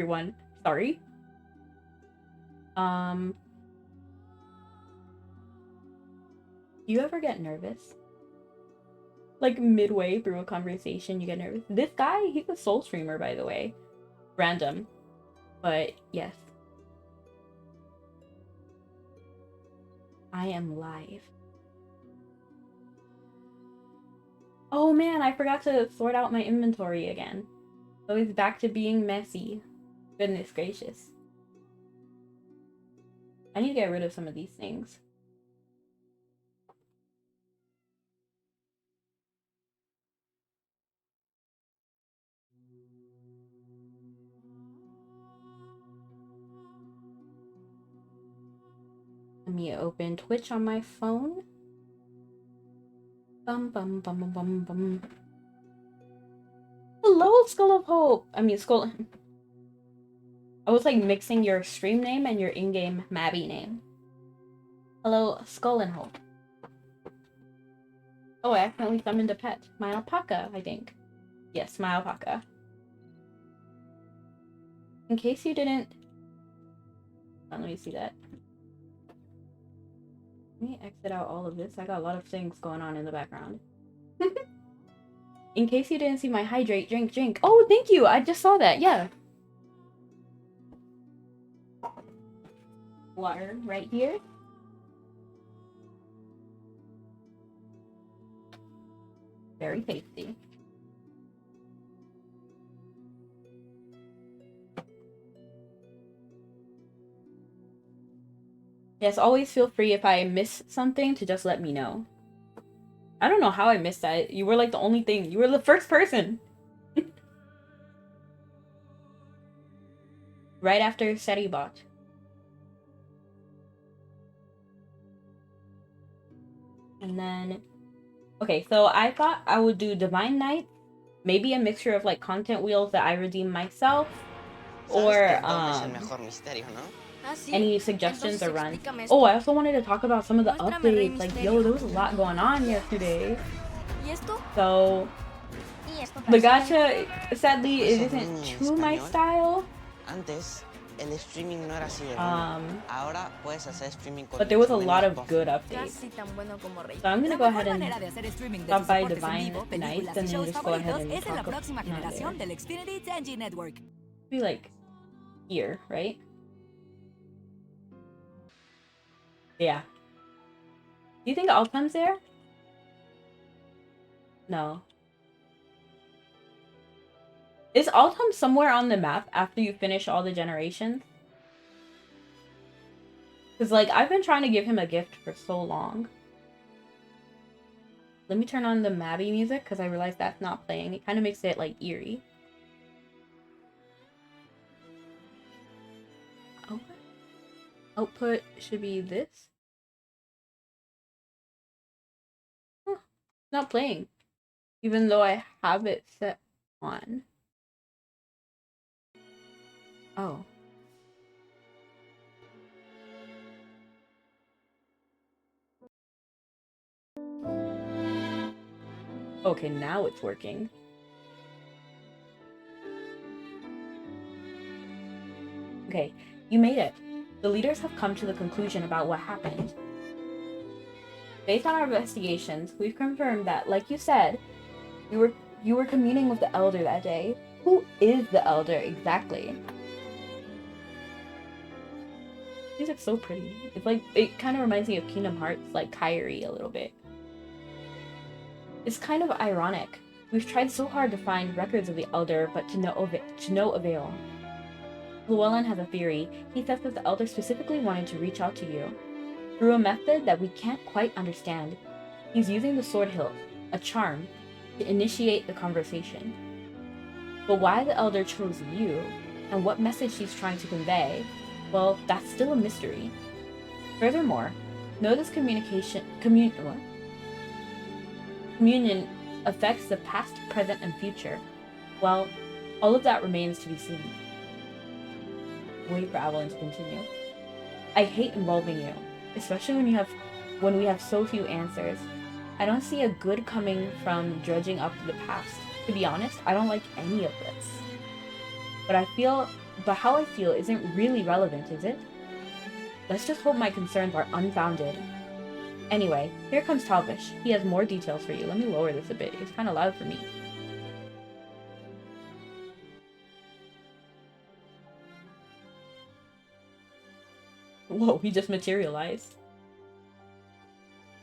everyone. Sorry. Do you ever get nervous? Like midway through a conversation, you get nervous. This guy, he's a soul streamer, by the way. Random. But yes. I am live. Oh man, I forgot to sort out my inventory again. So it's back to being messy. Goodness gracious. I need to get rid of some of these things. Let me open Twitch on my phone. Bum bum bum bum bum bum. Hello, Skull of Hope. I mean, Skull. I was like mixing your stream name and your in-game Mabby name. Hello, Skull and Hope. Oh, I accidentally summoned a pet. My alpaca, I think. Yes, my alpaca. In case you didn't... let me see that. Let me exit out all of this. I got a lot of things going on in the background. In case you didn't see my hydrate, drink. Oh, thank you! I just saw that, yeah. Water right here. Very tasty. Yes, always feel free if I miss something to just let me know. I don't know how I missed that. You were like the only thing. You were the first person. Right after Seribot. And then... okay, so I thought I would do Divine Knights. Maybe a mixture of like content wheels that I redeem myself. Or any suggestions or runs. Oh, I also wanted to talk about some of the updates. Like, yo, there was a lot going on yesterday. So, the gacha, sadly, it isn't too my style. But there was a lot of good updates. So I'm gonna go ahead and stop by Divine Knights and then just go ahead and talk about it. Be like here, right? Yeah. Do you think Altem's there? No. Is Altem somewhere on the map after you finish all the generations? Because, like, I've been trying to give him a gift for so long. Let me turn on the Mabby music, because I realized that's not playing. It kind of makes it, like, eerie. Output should be this. Huh. It's not playing. Even though I have it set on. Oh. Okay, now it's working. Okay, you made it. The leaders have come to the conclusion about what happened. Based on our investigations, we've confirmed that, like you said, you were communing with the Elder that day. Who is the Elder exactly? Music's so pretty. It's like, it kind of reminds me of Kingdom Hearts, like Kyrie a little bit. It's kind of ironic. We've tried so hard to find records of the Elder, but to no avail. Llewellyn has a theory. He says that the Elder specifically wanted to reach out to you through a method that we can't quite understand. He's using the sword hilt, a charm, to initiate the conversation. But why the Elder chose you, and what message he's trying to convey, well, that's still a mystery. Furthermore, know this communion affects the past, present, and future. Well, all of that remains to be seen. Wait for Avalon to continue. I hate involving you, especially when we have so few answers. I don't see a good coming from dredging up the past. To be honest, I don't like any of this. But I feel But how I feel isn't really relevant, is it? Let's just hope my concerns are unfounded. Anyway, here comes Talvish. He has more details for you. Let me lower this a bit. It's kind of loud for me. Whoa, he just materialized.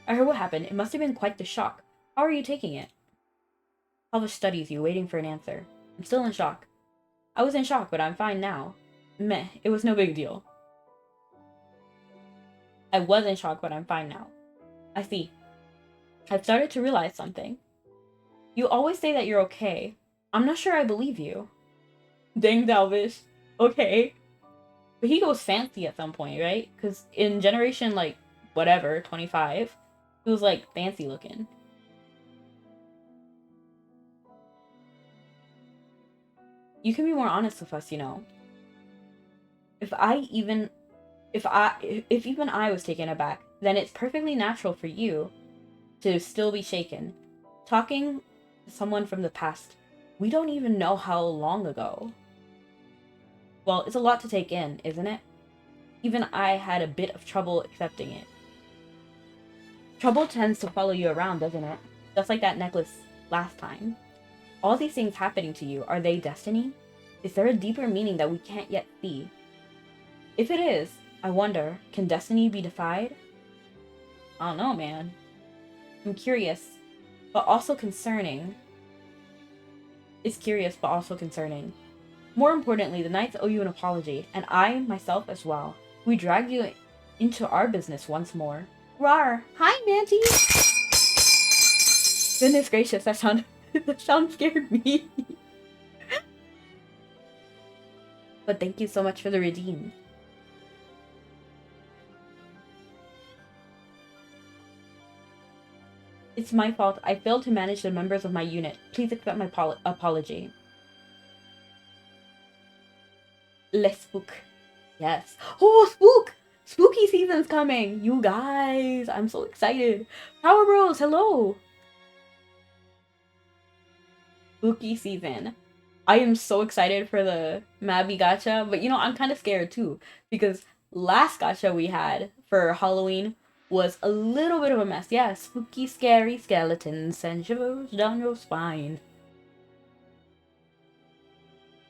I heard what happened. It must have been quite the shock. How are you taking it? Talvish studies you, waiting for an answer. I'm still in shock. I was in shock, but I'm fine now. Meh, it was no big deal. I was in shock, but I'm fine now. I see. I've started to realize something. You always say that you're okay. I'm not sure I believe you. Dang, Dalvish. Okay. But he goes fancy at some point, right? Because in generation, like, whatever, 25, he was, like, fancy looking. You can be more honest with us, you know. If even I was taken aback, then it's perfectly natural for you to still be shaken. Talking to someone from the past, we don't even know how long ago. Well, it's a lot to take in, isn't it? Even I had a bit of trouble accepting it. Trouble tends to follow you around, doesn't it? Just like that necklace last time. All these things happening to you, are they destiny? Is there a deeper meaning that we can't yet see? If it is, I wonder, can destiny be defied? I don't know, man. I'm curious, but also concerning. It's curious, but also concerning. More importantly, the Knights owe you an apology, and I, myself as well. We dragged you into our business once more. Rawr! Hi, Manty! Goodness gracious, that sound scared me. But thank you so much for the redeem. It's my fault. I failed to manage the members of my unit. Please accept my apology. Les spook. Yes. Oh, spook! Spooky season's coming! You guys! I'm so excited. Power Bros, hello! Spooky season. I am so excited for the Mabby gacha, but you know, I'm kind of scared too, because last gacha we had for Halloween was a little bit of a mess. Yeah, spooky, scary skeletons send shivers down your spine.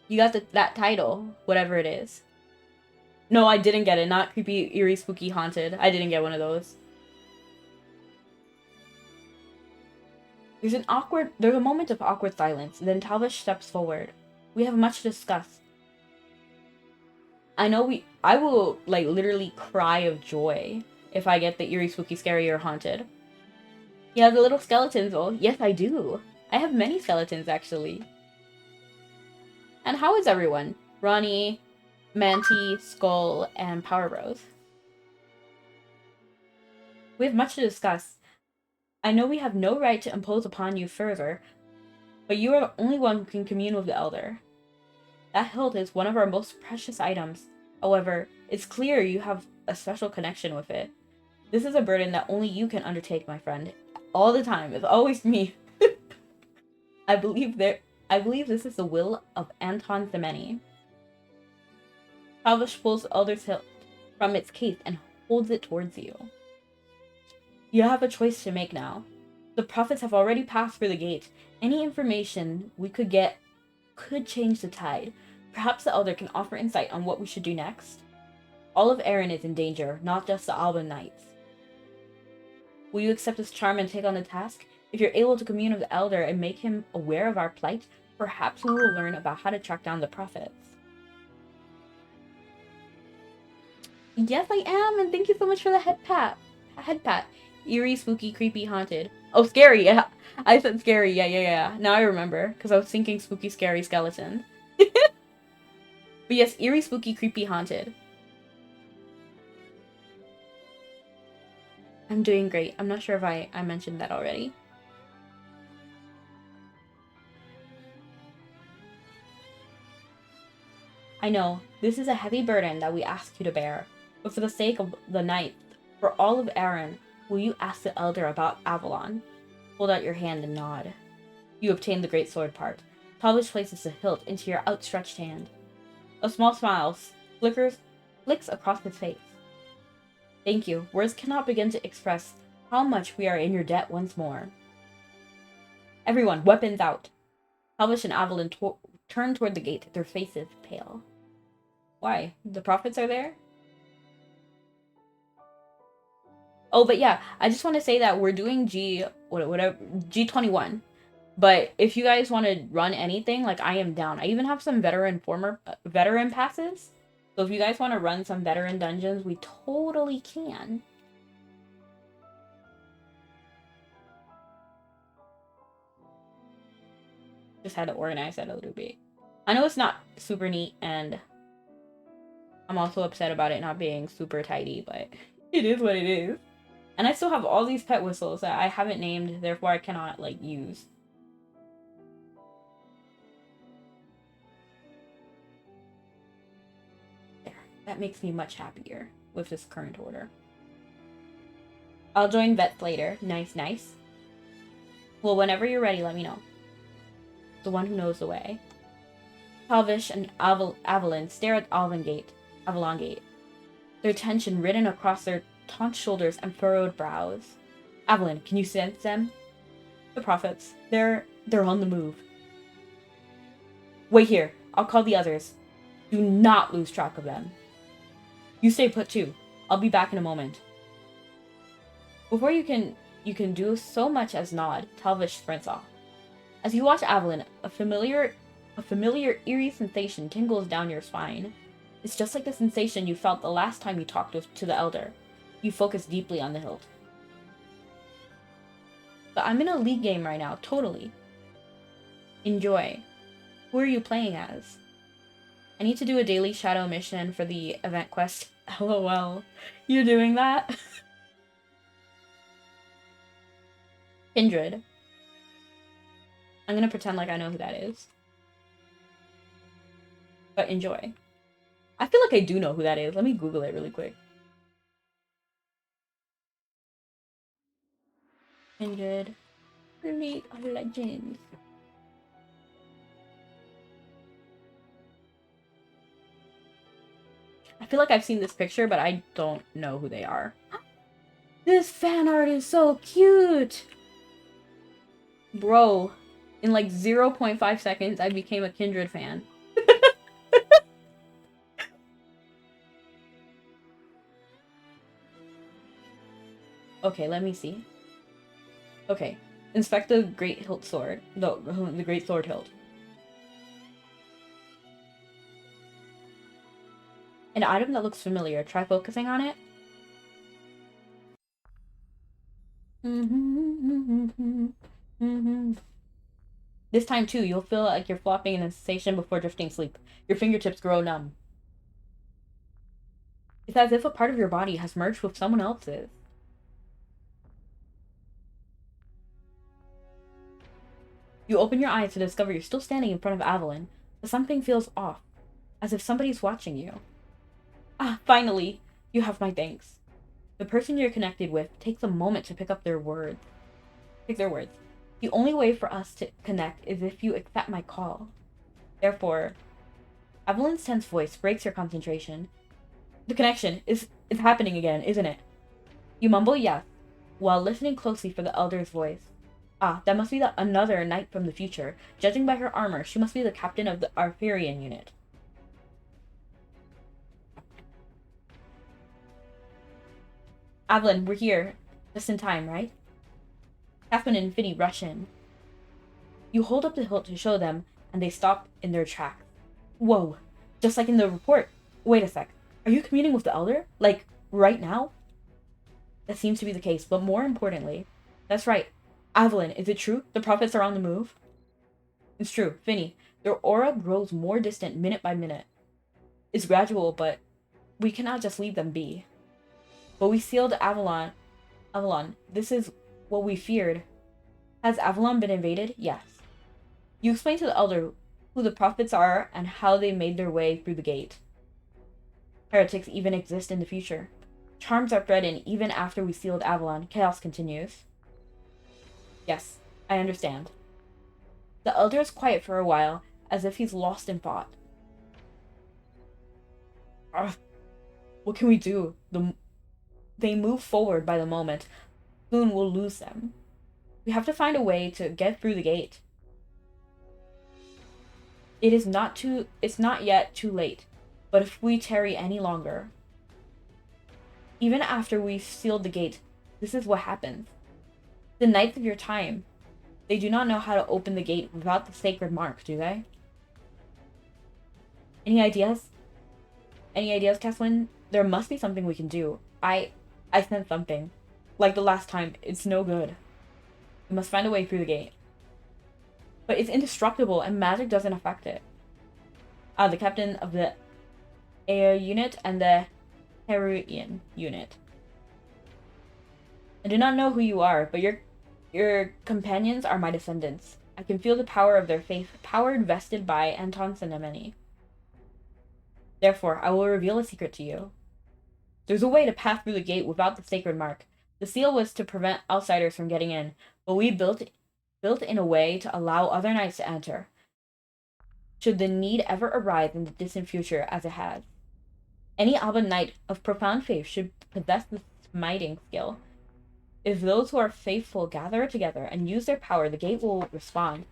You got that title, whatever it is. No, I didn't get it. Not creepy, eerie, spooky, haunted. I didn't get one of those. There's a moment of awkward silence, then Talvish steps forward. We have much to discuss. I will, like, literally cry of joy if I get the eerie, spooky, scary, or haunted. You have the little skeletons. Oh, yes, I do. I have many skeletons, actually. And how is everyone? Ronnie, Manty, Skull, and Power Bros. We have much to discuss. I know we have no right to impose upon you further, but you are the only one who can commune with the Elder. That hilt is one of our most precious items. However, it's clear you have a special connection with it. This is a burden that only you can undertake, my friend. All the time. It's always me. I believe this is the will of Anton Semeni. Talvish pulls the Elder's hilt from its case and holds it towards you. You have a choice to make now. The prophets have already passed through the gate. Any information we could get could change the tide. Perhaps the Elder can offer insight on what we should do next. All of Erin is in danger, not just the Alban Knights. Will you accept this charm and take on the task? If you're able to commune with the Elder and make him aware of our plight, perhaps we will learn about how to track down the prophets. Yes, I am, and thank you so much for the head pat. Eerie, spooky, creepy, haunted. Oh, scary, yeah. I said scary, yeah. Now I remember, because I was thinking spooky, scary skeleton. But yes, eerie, spooky, creepy, haunted. I'm doing great. I'm not sure if I mentioned that already. I know, this is a heavy burden that we ask you to bear, but for the sake of the Knights, for all of Erin, will you ask the Elder about Avalon? Hold out your hand and nod. You obtain the great sword part. Talvish places the hilt into your outstretched hand. A small smile flicks across his face. Thank you. Words cannot begin to express how much we are in your debt once more. Everyone, weapons out. Helvish and Avalon turn toward the gate, their faces pale. Why? The prophets are there? Oh, but yeah, I just want to say that we're doing G21. But if you guys want to run anything, like, I am down. I even have some veteran passes. So if you guys want to run some veteran dungeons, we totally can. Just had to organize that a little bit. I know it's not super neat, and I'm also upset about it not being super tidy, but it is what it is. And I still have all these pet whistles that I haven't named, therefore I cannot, like, use. There. That makes me much happier with this current order. I'll join vets later. Nice, nice. Well, whenever you're ready, let me know. The one who knows the way. Helvish and Avalon stare at Avalon Gate, their tension written across their taunt shoulders and furrowed brows. Avalon, can you sense them? The prophets. They're on the move. Wait here. I'll call the others. Do not lose track of them. You stay put too. I'll be back in a moment. Before you can do so much as nod, Helvish sprints off. As you watch Avalon, a familiar eerie sensation tingles down your spine. It's just like the sensation you felt the last time you talked to the Elder. You focus deeply on the hilt. But I'm in a league game right now, totally. Enjoy. Who are you playing as? I need to do a daily shadow mission for the event quest. LOL. You're doing that? Kindred. I'm gonna pretend like I know who that is. But enjoy. I feel like I do know who that is. Let me Google it really quick. Kindred. League of Legends. I feel like I've seen this picture, but I don't know who they are. This fan art is so cute! Bro, in like 0.5 seconds, I became a Kindred fan. Okay, let me see. Okay, inspect the Great Hilt Sword. The Great Sword Hilt. An item that looks familiar. Try focusing on it. This time too, you'll feel like you're flopping in a sensation before drifting asleep. Your fingertips grow numb. It's as if a part of your body has merged with someone else's. You open your eyes to discover you're still standing in front of Avalon, but something feels off, as if somebody's watching you. Ah, finally! You have my thanks. The person you're connected with takes a moment to pick their words. The only way for us to connect is if you accept my call. Therefore, Avalon's tense voice breaks your concentration. The connection is happening again, isn't it? You mumble yes, while listening closely for the Elder's voice. Ah, that must be another knight from the future. Judging by her armor, she must be the captain of the Arthurian unit. Avalon, we're here. Just in time, right? Catherine and Finny rush in. You hold up the hilt to show them, and they stop in their tracks. Whoa, just like in the report. Wait a sec. Are you communing with the Elder? Like, right now? That seems to be the case, but more importantly... That's right. Avalon, is it true? The prophets are on the move? It's true. Finny, their aura grows more distant minute by minute. It's gradual, but we cannot just leave them be. But we sealed Avalon. This is what we feared. Has Avalon been invaded? Yes. You explain to the Elder who the prophets are and how they made their way through the gate. Heretics even exist in the future. Charms are bred in even after we sealed Avalon. Chaos continues. Yes, I understand. The Elder is quiet for a while, as if he's lost in thought. Ugh, what can we do? They move forward by the moment. Soon we'll lose them. We have to find a way to get through the gate. It's not yet too late, but if we tarry any longer, even after we've sealed the gate, this is what happens. The knights of your time, they do not know how to open the gate without the sacred mark, do they? Any ideas? Any ideas, Caslin? There must be something we can do. I sense something. Like the last time, it's no good. We must find a way through the gate. But it's indestructible and magic doesn't affect it. The captain of the air unit and the Heruian unit. I do not know who you are, but your companions are my descendants. I can feel the power of their faith, power invested by Anton Senemeni. Therefore, I will reveal a secret to you. There's a way to pass through the gate without the sacred mark. The seal was to prevent outsiders from getting in, but we built in a way to allow other knights to enter, should the need ever arise in the distant future, as it has. Any Alban knight of profound faith should possess the smiting skill. If those who are faithful gather together and use their power, the gate will respond.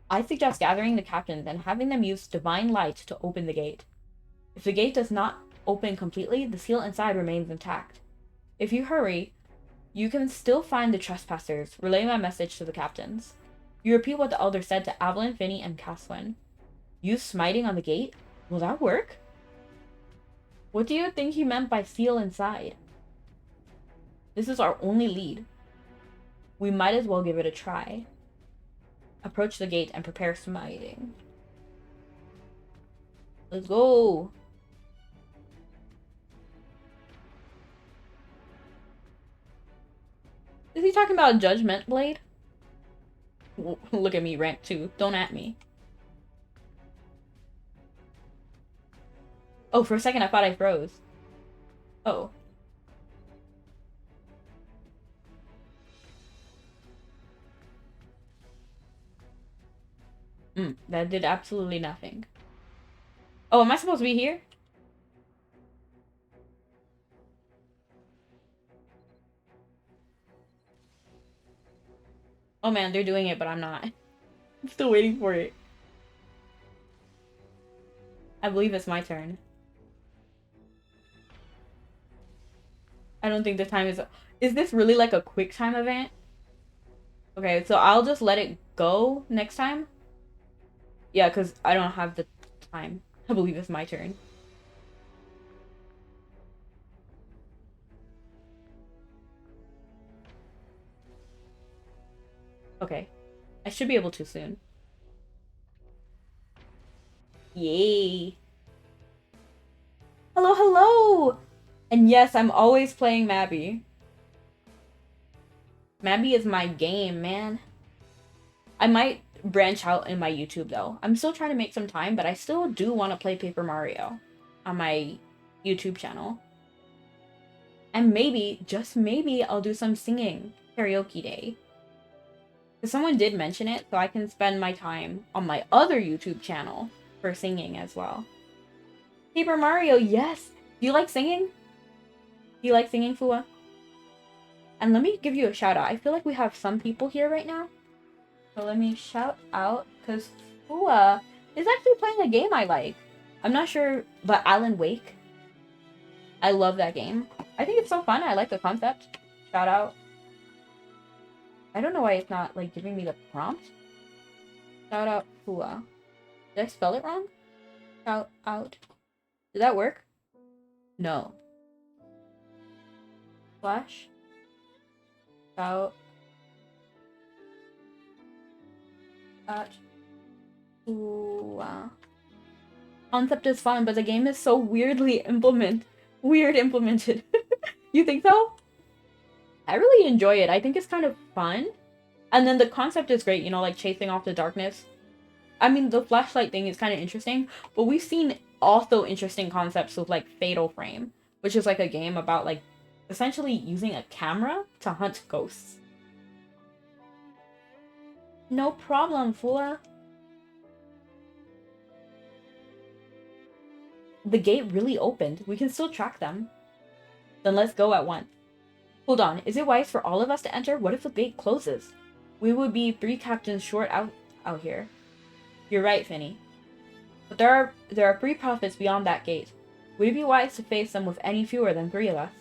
I suggest gathering the captains and having them use divine light to open the gate. If the gate does not open completely, the seal inside remains intact. If you hurry, you can still find the trespassers. Relay my message to the captains. You repeat what the elder said to Avalon, Finny, and Caswin. Use smiting on the gate? Will that work? What do you think he meant by seal inside? This is our only lead. We might as well give it a try. Approach the gate and prepare smiting. Let's go! Is he talking about a judgment blade? Look at me, rank 2. Don't at me. Oh, for a second I thought I froze. Oh. That did absolutely nothing. Oh, am I supposed to be here? Oh man, they're doing it, but I'm not. I'm still waiting for it. I believe it's my turn. I don't think the time is... Is this really like a quick time event? Okay, so I'll just let it go next time. Yeah, because I don't have the time. I believe it's my turn. Okay. I should be able to soon. Yay. Hello, hello! And yes, I'm always playing Mabby. Mabby is my game, man. I might branch out in my YouTube, though. I'm still trying to make some time, but I still do want to play Paper Mario on my YouTube channel. And maybe, just maybe, I'll do some singing karaoke day. Because someone did mention it, so I can spend my time on my other YouTube channel for singing as well. Paper Mario, yes! Do you like singing? Do you like singing, Fua? And let me give you a shout out. I feel like we have some people here right now. So let me shout out, because Fua is actually playing a game I like. I'm not sure, but Alan Wake. I love that game. I think it's so fun. I like the concept. Shout out. I don't know why it's not, like, giving me the prompt. Shout out Fua. Did I spell it wrong? Shout out. Did that work? No. Flash. Shout out Fua. Concept is fun, but the game is so weirdly implemented. You think so? I really enjoy it. I think it's kind of fun. And then the concept is great, you know, like chasing off the darkness. I mean, the flashlight thing is kind of interesting, but we've seen also interesting concepts with like Fatal Frame, which is like a game about like essentially using a camera to hunt ghosts. No problem, Fula. The gate really opened. We can still track them. Then let's go at once. Hold on, is it wise for all of us to enter? What if the gate closes? We would be 3 captains short out here. You're right, Finny. But there are 3 prophets beyond that gate. Would it be wise to face them with any fewer than 3 of us?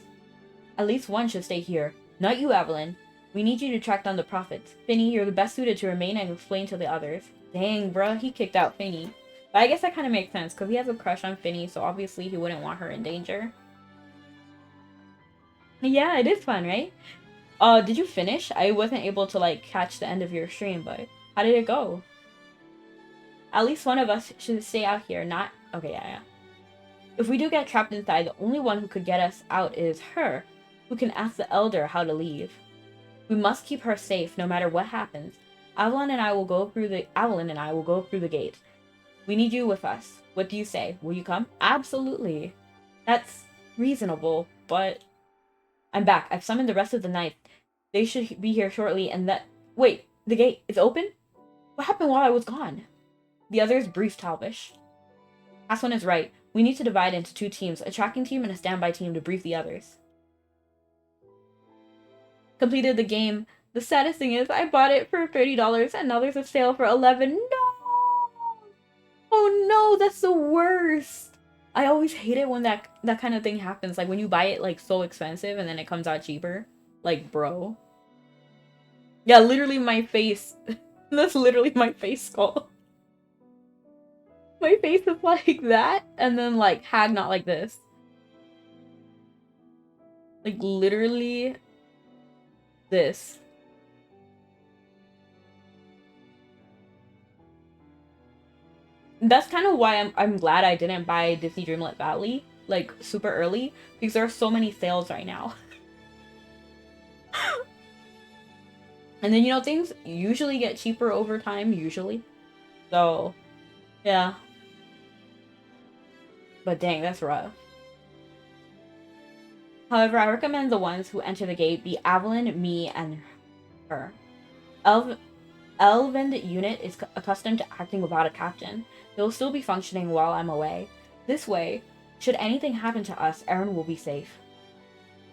At least one should stay here. Not you, Evelyn. We need you to track down the prophets. Finny, you're the best suited to remain and explain to the others. Dang, bruh, he kicked out Finny. But I guess that kind of makes sense, because he has a crush on Finny, so obviously he wouldn't want her in danger. Yeah, it is fun, right? Did you finish? I wasn't able to, like, catch the end of your stream, but how did it go? At least one of us should stay out here, not... Okay, yeah. If we do get trapped inside, the only one who could get us out is her, who can ask the Elder how to leave. We must keep her safe, no matter what happens. Avalon and I will go through the gate. We need you with us. What do you say? Will you come? Absolutely. That's reasonable, but... I'm back. I've summoned the rest of the knights. They should be here shortly, and that... Wait, the gate is open? What happened while I was gone? The others briefed Talbish. Aswin is right. We need to divide into 2 teams, a tracking team and a standby team to brief the others. Completed the game. The saddest thing is I bought it for $30 and now there's a sale for $11. No! Oh no, that's the worst. I always hate it when that kind of thing happens. Like when you buy it like so expensive and then it comes out cheaper. Like, bro. Yeah, literally my face. That's literally my face skull. My face is like that and then like hag not like this. Like literally this. That's kind of why I'm glad I didn't buy Disney Dreamlight Valley like super early, because there are so many sales right now. And then, you know, things usually get cheaper over time, usually. So, yeah. But dang, that's rough. However, I recommend the ones who enter the gate be Evelyn, me, and her. Elven unit is accustomed to acting without a captain. They will still be functioning while I'm away. This way, should anything happen to us, Aaron will be safe.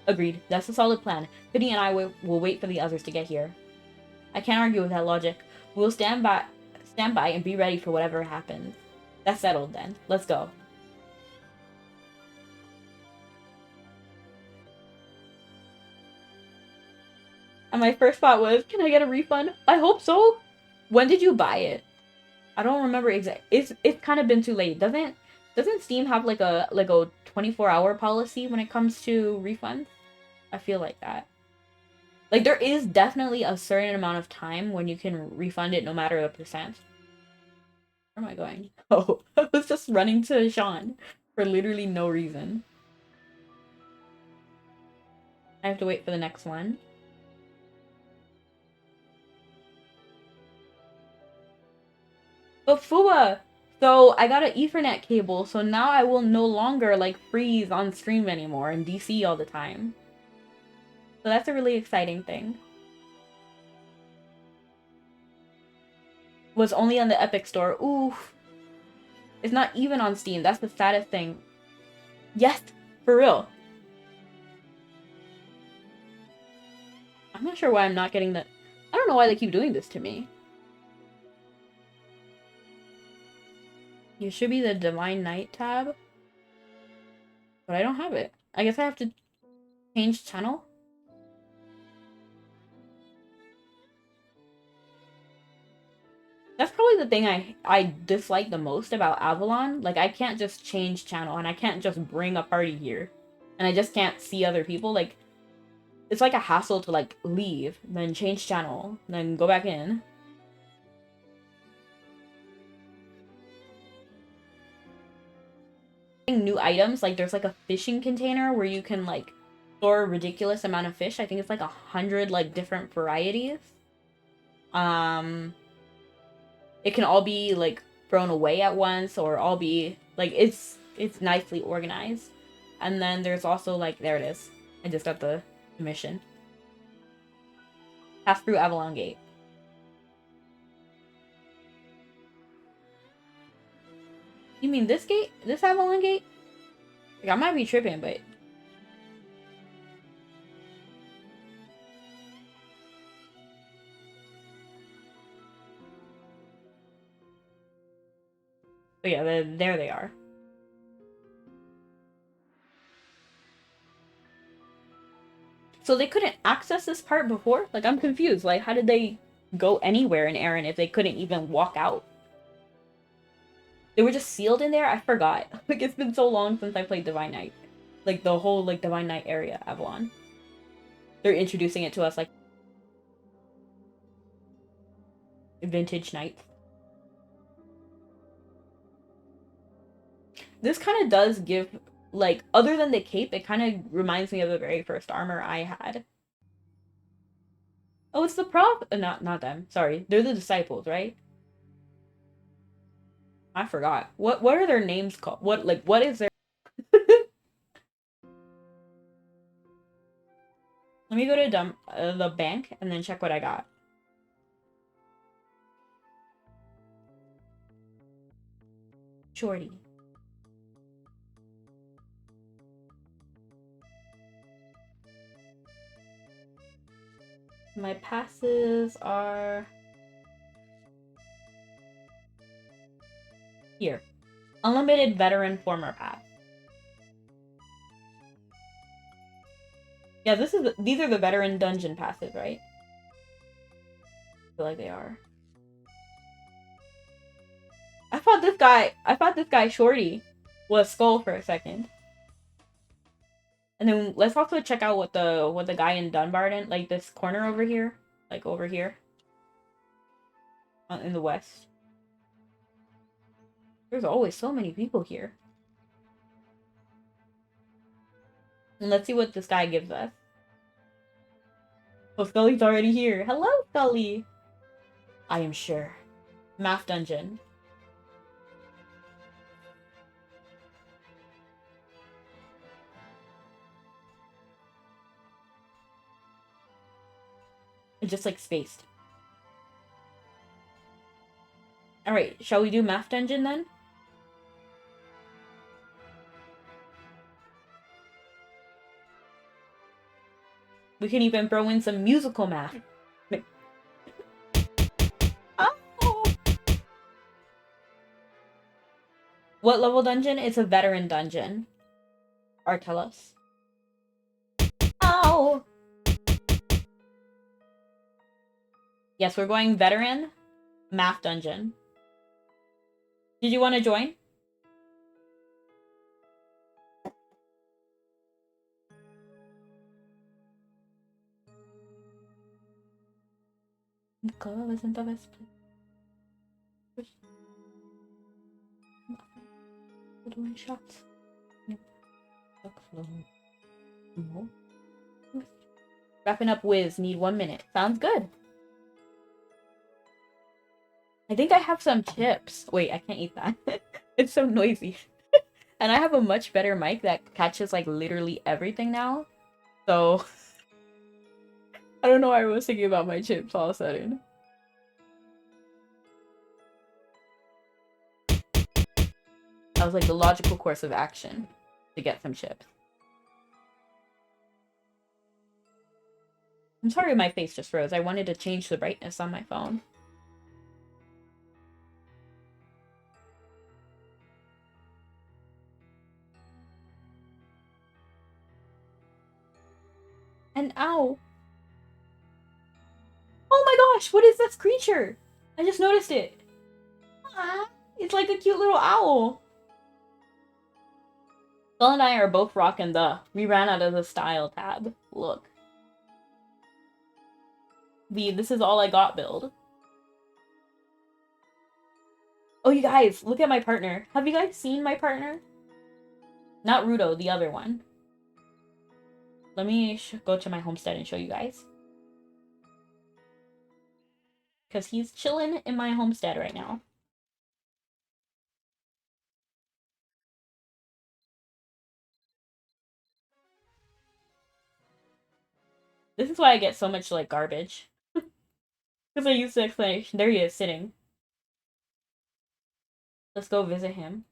Agreed. That's a solid plan. Biddy and I will wait for the others to get here. I can't argue with that logic. We'll stand by and be ready for whatever happens. That's settled then. Let's go. And my first thought was, can I get a refund? I hope so. When did you buy it? I don't remember exactly. It's kind of been too late. Doesn't Steam have like a 24-hour policy when it comes to refunds? I feel like that. Like there is definitely a certain amount of time when you can refund it no matter the percent. Where am I going? Oh, I was just running to Sean for literally no reason. I have to wait for the next one. But Fua! So I got an Ethernet cable, so now I will no longer like freeze on stream anymore and DC all the time. So that's a really exciting thing. Was only on the Epic Store. Ooh. It's not even on Steam. That's the saddest thing. Yes, for real. I'm not sure why I'm not getting the... I don't know why they keep doing this to me. You should be the Divine Knight tab. But I don't have it. I guess I have to change channel? That's probably the thing I dislike the most about Avalon. Like, I can't just change channel, and I can't just bring a party here. And I just can't see other people. Like, it's like a hassle to, like, leave, then change channel, then go back in. New items, like, there's, like, a fishing container where you can, like, store a ridiculous amount of fish. I think it's, like, 100, like, different varieties. It can all be, like, thrown away at once, or all be, like, it's nicely organized. And then there's also, like, there it is. I just got the mission. Pass through Avalon Gate. You mean this gate? This Avalon Gate? Like, I might be tripping, but... But yeah, there they are. So they couldn't access this part before? Like, I'm confused. Like, how did they go anywhere in Aaron if they couldn't even walk out? They were just sealed in there? I forgot. Like, it's been so long since I played Divine Knight. Like, the whole, like, Divine Knight area, Avalon. They're introducing it to us, like, vintage knights. This kind of does give, like, other than the cape, it kind of reminds me of the very first armor I had. Oh, it's the prop. Not them. Sorry, they're the disciples, right? I forgot. What are their names called? What is their? Let me go to the bank and then check what I got. Shorty. My passes are here. Unlimited veteran former pass. Yeah, these are the veteran dungeon passes, right? I feel like they are. I thought this guy Shorty was Skull for a second. And then let's also check out what the guy in Dunbarton, like this corner over here, like over here, in the west. There's always so many people here. And let's see what this guy gives us. Oh, Scully's already here. Hello, Scully. I am sure. Math dungeon. It's just like spaced. Alright, shall we do math dungeon then? We can even throw in some musical math. Oh. What level dungeon? It's a veteran dungeon. Artelos. Ow! Yes, we're going veteran math dungeon. Did you want to join? Nicola isn't the best place. Doing shots. Wrapping up Wiz. Need 1 minute. Sounds good. I think I have some chips. Wait, I can't eat that. It's so noisy. And I have a much better mic that catches like literally everything now. So I don't know why I was thinking about my chips all of a sudden. That was like the logical course of action to get some chips. I'm sorry my face just froze. I wanted to change the brightness on my phone. And ow. Oh my gosh, what is this creature? I just noticed it. Ah, it's like a cute little owl. Phil and I are both rocking the we ran out of the style tab. Look. The this is all I got build. Oh, you guys, look at my partner. Have you guys seen my partner? Not Rudo, the other one. Let me go to my homestead and show you guys. Because he's chilling in my homestead right now. This is why I get so much, like, garbage. Because I use the explanation. There he is, sitting. Let's go visit him.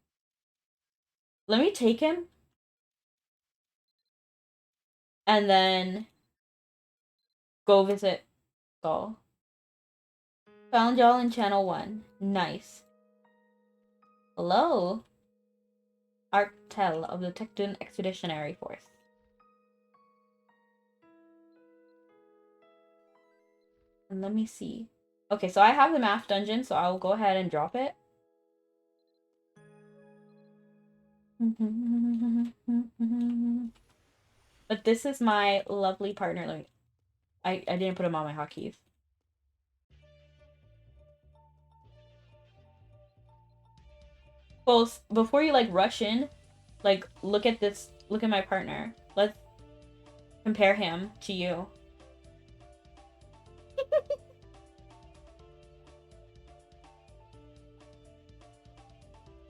Let me take him And then go visit Skull. Found y'all in channel 1. Nice. Hello? Artel of the Tecton Expeditionary Force. And let me see. Okay, so I have the math dungeon, so I'll go ahead and drop it. But this is my lovely partner. I didn't put him on my hotkeys. Well, before you like rush in, like look at this. Look at my partner. Let's compare him to you.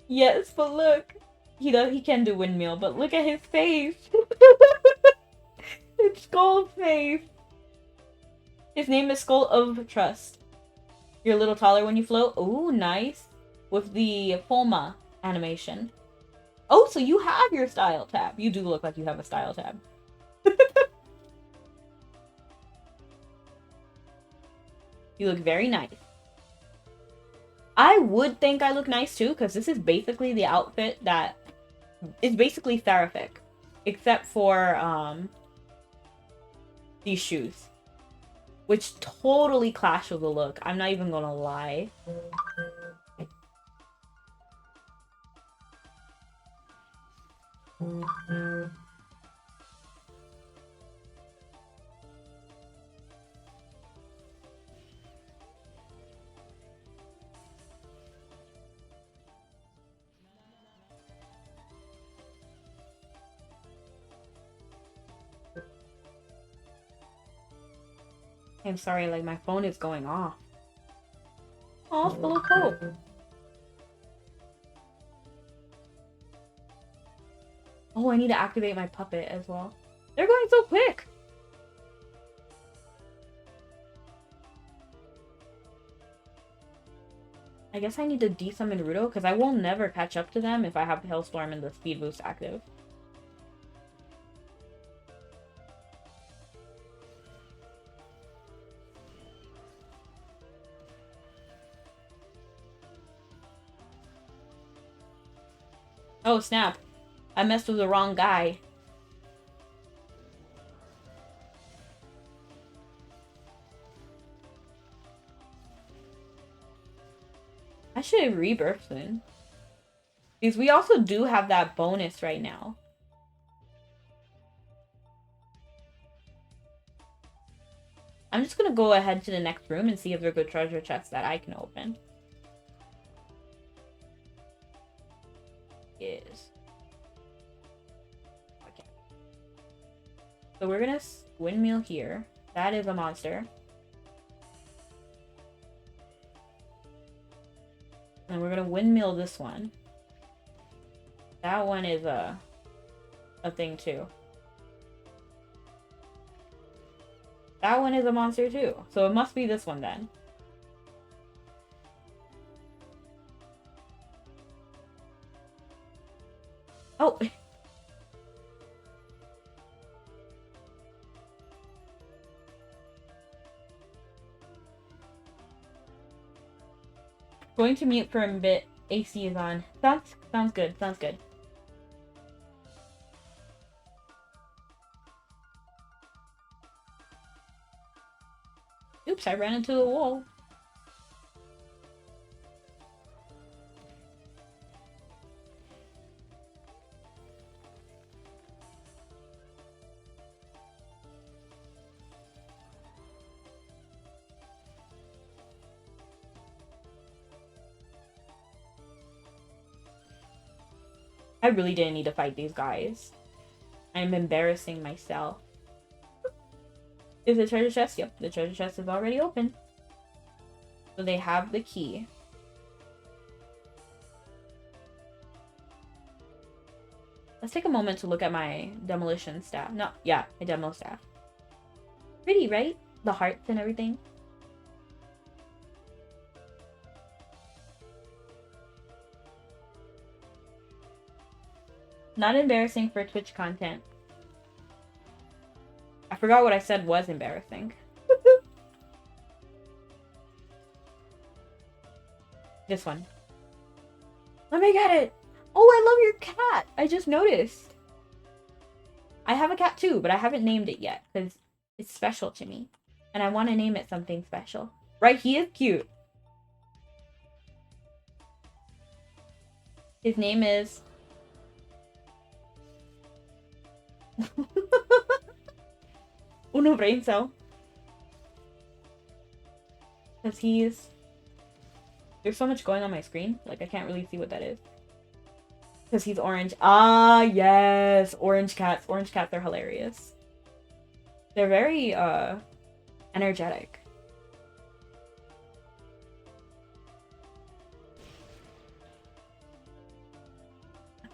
Yes, but look. He can do windmill, but look at his face. It's Skull's face. His name is Skull of Trust. You're a little taller when you float. Ooh, nice. With the Fulma animation. Oh, so you have your style tab. You do look like you have a style tab. You look very nice. I would think I look nice too, because this is basically the outfit that is basically Seraphic. Except for these shoes. Which totally clash with the look. I'm not even gonna lie. I'm sorry, like my phone is going off. Oh, it's full of hope. Oh, I need to activate my puppet as well. They're going so quick! I guess I need to desummon Rudo, because I will never catch up to them if I have Hailstorm and the speed boost active. Oh, snap. I messed with the wrong guy. I should rebirth soon. Because we also do have that bonus right now. I'm just gonna go ahead to the next room and see if there's a treasure chest that I can open. Yes. Okay. So we're gonna windmill here. That is a monster. And we're gonna windmill this one. That one is a thing too. That one is a monster too. So it must be this one then. Oh! Going to mute for a bit. AC is on. Sounds good. Sounds good. Oops, I ran into a wall. I really didn't need to fight these guys. I'm embarrassing myself. Is the treasure chest? Yep, the treasure chest is already open. So they have the key. Let's take a moment to look at my demolition staff. No, yeah, my demo staff. Pretty, right? The hearts and everything. Not embarrassing for Twitch content. I forgot what I said was embarrassing. This one. Let me get it! Oh, I love your cat! I just noticed. I have a cat too, but I haven't named it yet, because it's special to me. And I want to name it something special. Right, he is cute. His name is... Uno brain cell. Because he's... There's so much going on my screen. Like, I can't really see what that is. Because he's orange. Ah, yes! Orange cats. Orange cats are hilarious. They're very, energetic.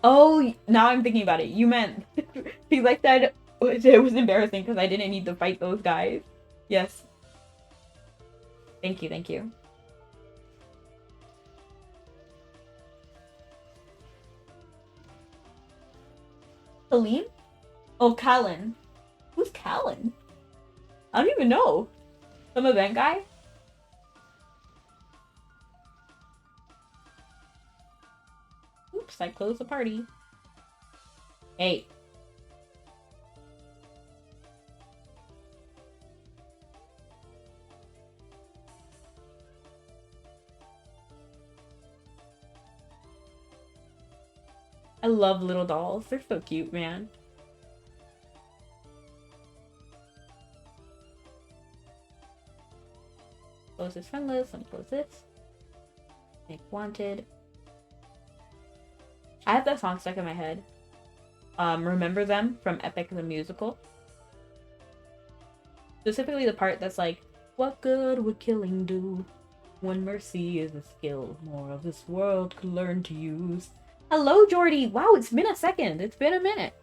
Oh, now I'm thinking about it. You meant... Because I said it was embarrassing because I didn't need to fight those guys. Yes. Thank you, thank you. Salim? Oh, Callan. Who's Callan? I don't even know. Some event guy? Oops, I closed the party. Hey. I love little dolls. They're so cute, man. Close this friend list. Let me close this. Make wanted. I have that song stuck in my head. Remember Them from Epic the Musical. Specifically the part that's like, what good would killing do when mercy is a skill more of this world could learn to use? Hello, Jordy! Wow, it's been a second. It's been a minute.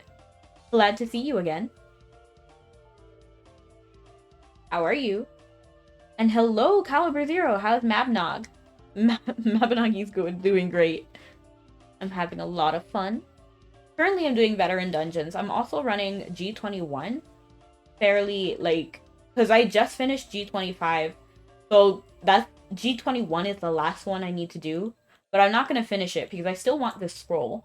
Glad to see you again. How are you? And hello, Caliber Zero. How's Mabnog? Mabinogi's doing great. I'm having a lot of fun. Currently, I'm doing better in dungeons. I'm also running G21. Fairly, like... Because I just finished G25. So, that G21 is the last one I need to do. But I'm not going to finish it because I still want this scroll,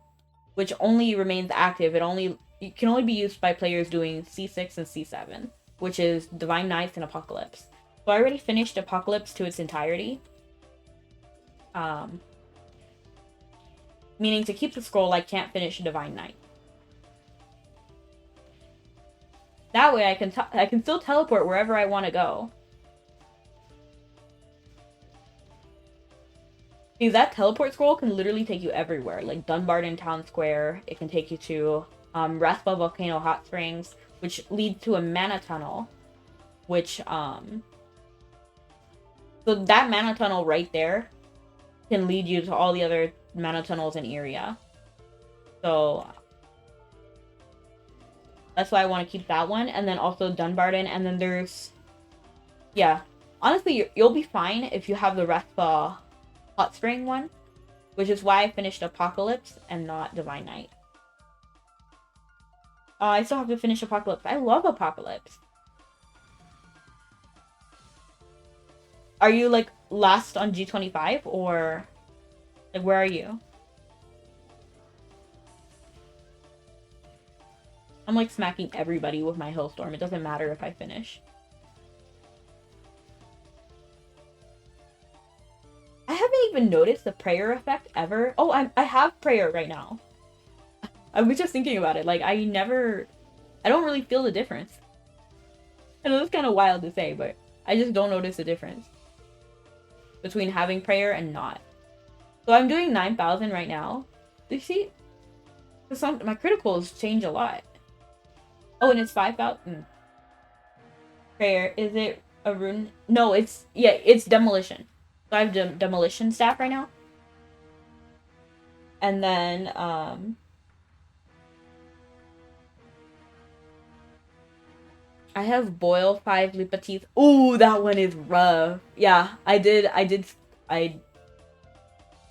which only remains active. It can only be used by players doing C6 and C7, which is Divine Knights and Apocalypse. So I already finished Apocalypse to its entirety. Meaning to keep the scroll, I can't finish Divine Knight. That way I can still teleport wherever I want to go. See, that teleport scroll can literally take you everywhere. Like Dunbarton Town Square, it can take you to Raspa Volcano Hot Springs, which leads to a mana tunnel. Which, so that mana tunnel right there can lead you to all the other mana tunnels in area. So, that's why I want to keep that one. And then also Dunbarton. And then there's... Yeah. Honestly, you'll be fine if you have the Raspa Hot Spring one, which is why I finished Apocalypse and not Divine Knight. I still have to finish Apocalypse. I love Apocalypse. Are you, like, last on G25, or... Like, where are you? I'm, like, smacking everybody with my Hellstorm. It doesn't matter if I finish. I haven't even noticed the prayer effect ever. Oh, I have prayer right now. I was just thinking about it. Like, I don't really feel the difference. I know it's kind of wild to say, but I just don't notice the difference between having prayer and not. So I'm doing 9,000 right now. You see? My criticals change a lot. Oh, and it's 5,000. Prayer. Is it a rune? No, it's demolition. So I have demolition staff right now. And then, I have boil 5 Lipa teeth. Ooh, that one is rough. Yeah,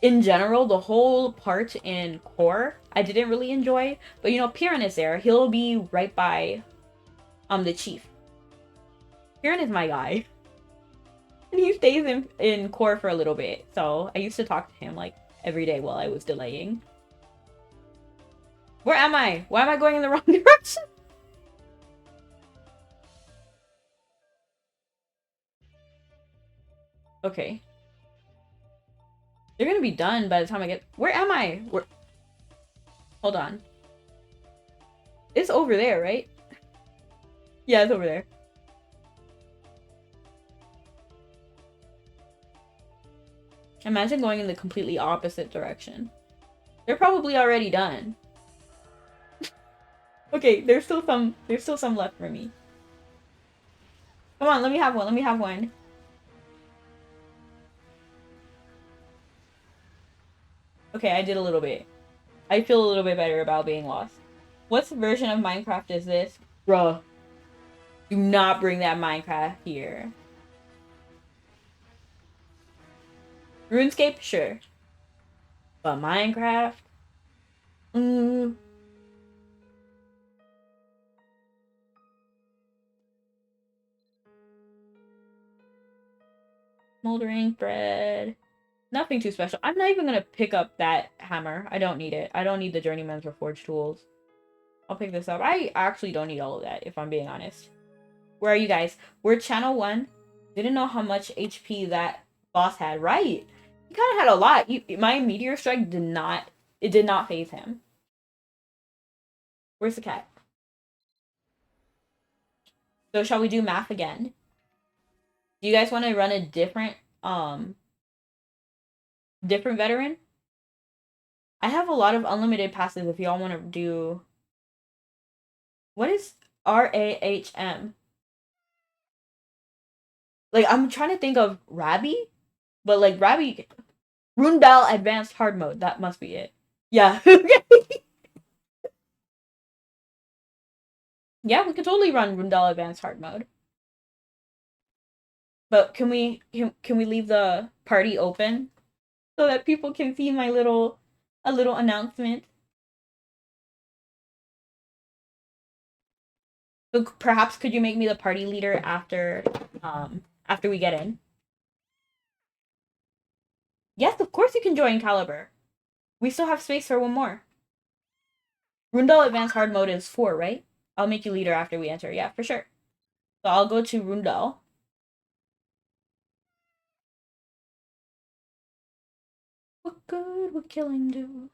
in general, the whole part in core, I didn't really enjoy. But, you know, Piran is there. He'll be right by, the chief. Kieran is my guy. And he stays in core for a little bit. So I used to talk to him like every day while I was delaying. Where am I? Why am I going in the wrong direction? Okay. They're gonna be done by the time I get... Where am I? Where... Hold on. It's over there, right? Yeah, it's over there. Imagine going in the completely opposite direction. They're probably already done. Okay, there's still some left for me. Come on, let me have one. Let me have one. Okay, I did a little bit. I feel a little bit better about being lost. What version of Minecraft is this? Bruh. Do not bring that Minecraft here. RuneScape? Sure. But Minecraft? Smoldering bread. Nothing too special. I'm not even gonna pick up that hammer. I don't need it. I don't need the journeyman's reforged tools. I'll pick this up. I actually don't need all of that, if I'm being honest. Where are you guys? We're channel 1. Didn't know how much HP that boss had. Right. He kind of had a lot. My meteor strike did not phase him. Where's the cat? So shall we do math again? Do you guys want to run a different veteran? I have a lot of unlimited passes if y'all want to do... What is RAHM? Like, I'm trying to think of Rabby, but like Rabby... Rundal Advanced Hard Mode. That must be it. Yeah. Yeah, we could totally run Rundal Advanced Hard Mode. But can we leave the party open so that people can see a little announcement? So perhaps could you make me the party leader after we get in? Yes, of course you can join Caliber. We still have space for one more. Rundal Advanced Hard Mode is 4, right? I'll make you leader after we enter. Yeah, for sure. So I'll go to Rundal. What good would killing do?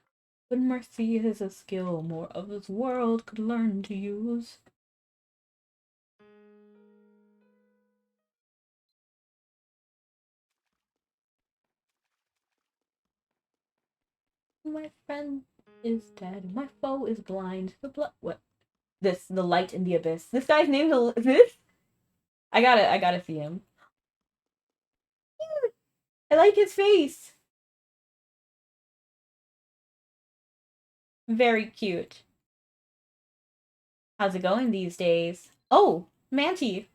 But mercy is a skill more of this world could learn to use. My friend is dead. My foe is blind. The blood. What? This. The light in the abyss. This guy's name is this? I gotta see him. I like his face. Very cute. How's it going these days? Oh, Manti.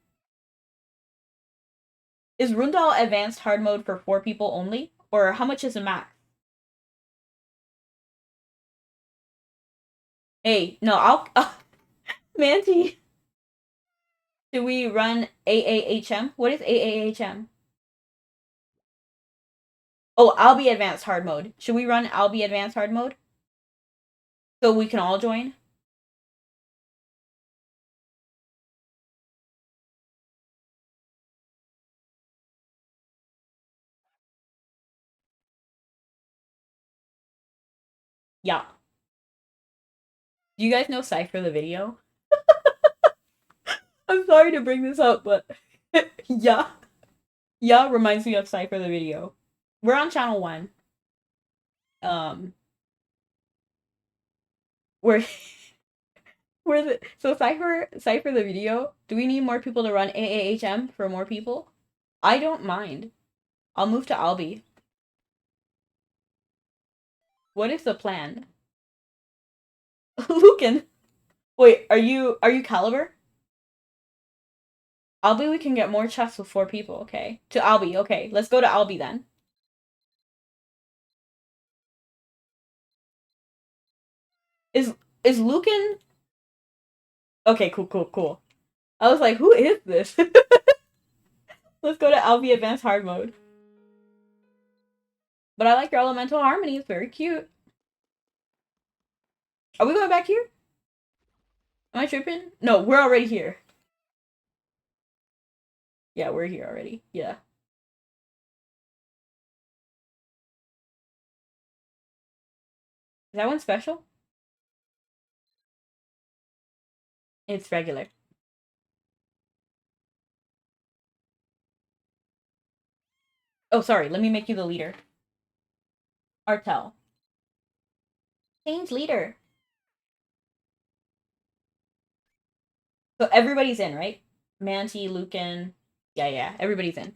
Is Rundal Advanced Hard Mode for 4 people only? Or how much is the max? Hey, no, Manti. Do we run AAHM? What is AAHM? Oh, I'll be Advanced Hard Mode. Should we run I'll be Advanced Hard Mode? So we can all join? Yeah. Do you guys know Cypher the video? I'm sorry to bring this up, but yeah. Yeah reminds me of Cypher the video. We're on channel 1. We're so Cypher the video. Do we need more people to run AAHM for more people? I don't mind. I'll move to Albi. What is the plan? Lucan. Wait, are you Caliber? Albi, we can get more chests with 4 people, okay. To Albi, okay. Let's go to Albi then. Is Lucan... Okay, cool. I was like, who is this? Let's go to LV Advanced Hard Mode. But I like your elemental harmony. It's very cute. Are we going back here? Am I tripping? No, we're already here. Yeah, we're here already. Yeah. Is that one special? It's regular. Oh, sorry. Let me make you the leader. Artel. Change leader. So everybody's in, right? Manti, Lucan. Yeah, yeah. Everybody's in.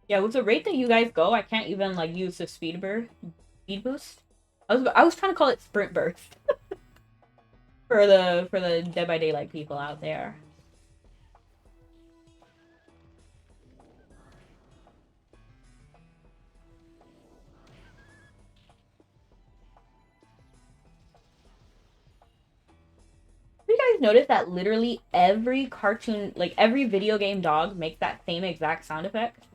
Yeah, with the rate that you guys go, I can't even like use the speed boost. I was trying to call it sprint burst for the Dead by Daylight people out there. You guys notice that literally every cartoon, like every video game dog makes that same exact sound effect?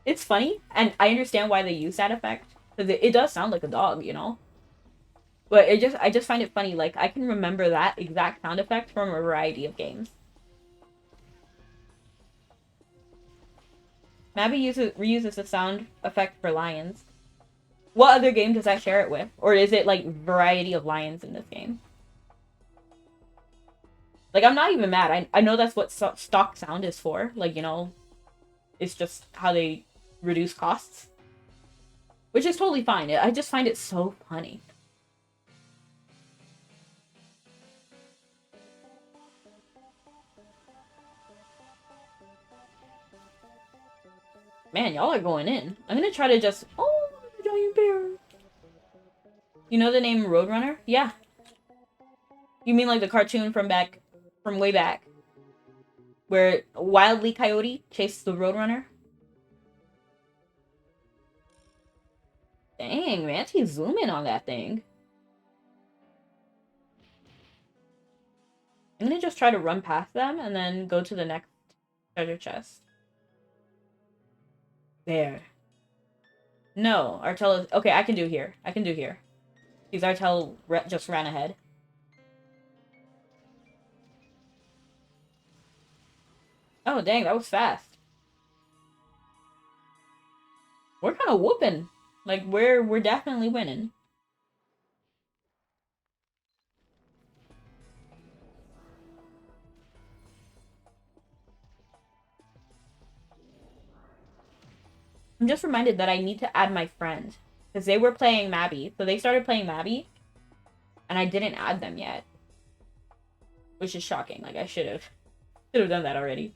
It's funny, and I understand why they use that effect because it does sound like a dog, you know. But I just find it funny. Like I can remember that exact sound effect from a variety of games. Mabby reuses the sound effect for lions. What other game does I share it with, or is it like variety of lions in this game? Like I'm not even mad. I know that's what stock sound is for. Like you know, it's just how they reduce costs, which is totally fine. I just find it so funny. Man, y'all are going in. I'm gonna try to just oh the giant bear. You know the name Roadrunner? Yeah. You mean like the cartoon from way back, where Wildly Coyote chased the Roadrunner? Dang, man, he's zooming on that thing. I'm gonna just try to run past them and then go to the next treasure chest. There. No, Artel is... Okay, I can do here. I can do here. Because Artel just ran ahead. Oh, dang, that was fast. We're kind of whooping. Like, we're definitely winning. I'm just reminded that I need to add my friend. Because they were playing Mabby. So they started playing Mabby. And I didn't add them yet. Which is shocking. Like, I should have done that already.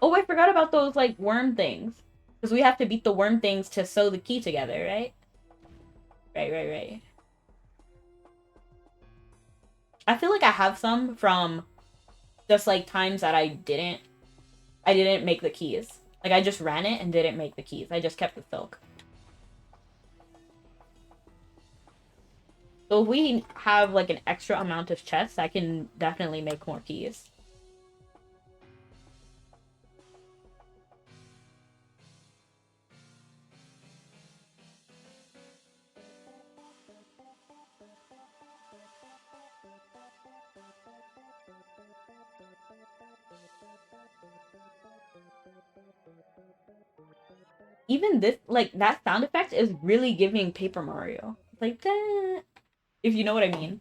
Oh, I forgot about those, like, worm things. Because we have to beat the worm things to sew the key together, right? Right. I feel like I have some from just, like, times that I didn't make the keys. Like, I just ran it and didn't make the keys. I just kept the silk. So if we have, like, an extra amount of chests, I can definitely make more keys. Even this, like, that sound effect is really giving Paper Mario. Like, that, if you know what I mean.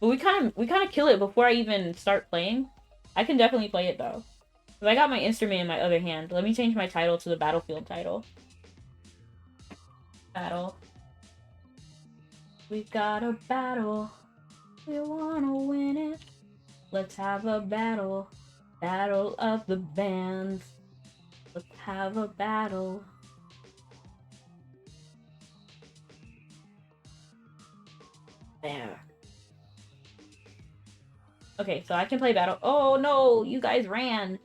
But we kind of kill it before I even start playing. I can definitely play it though. Cause I got my instrument in my other hand. Let me change my title to the battlefield title. Battle. We got a battle. We wanna win it. Let's have a battle. Battle of the bands. Let's have a battle. There. Okay, so I can play battle. Oh no, you guys ran.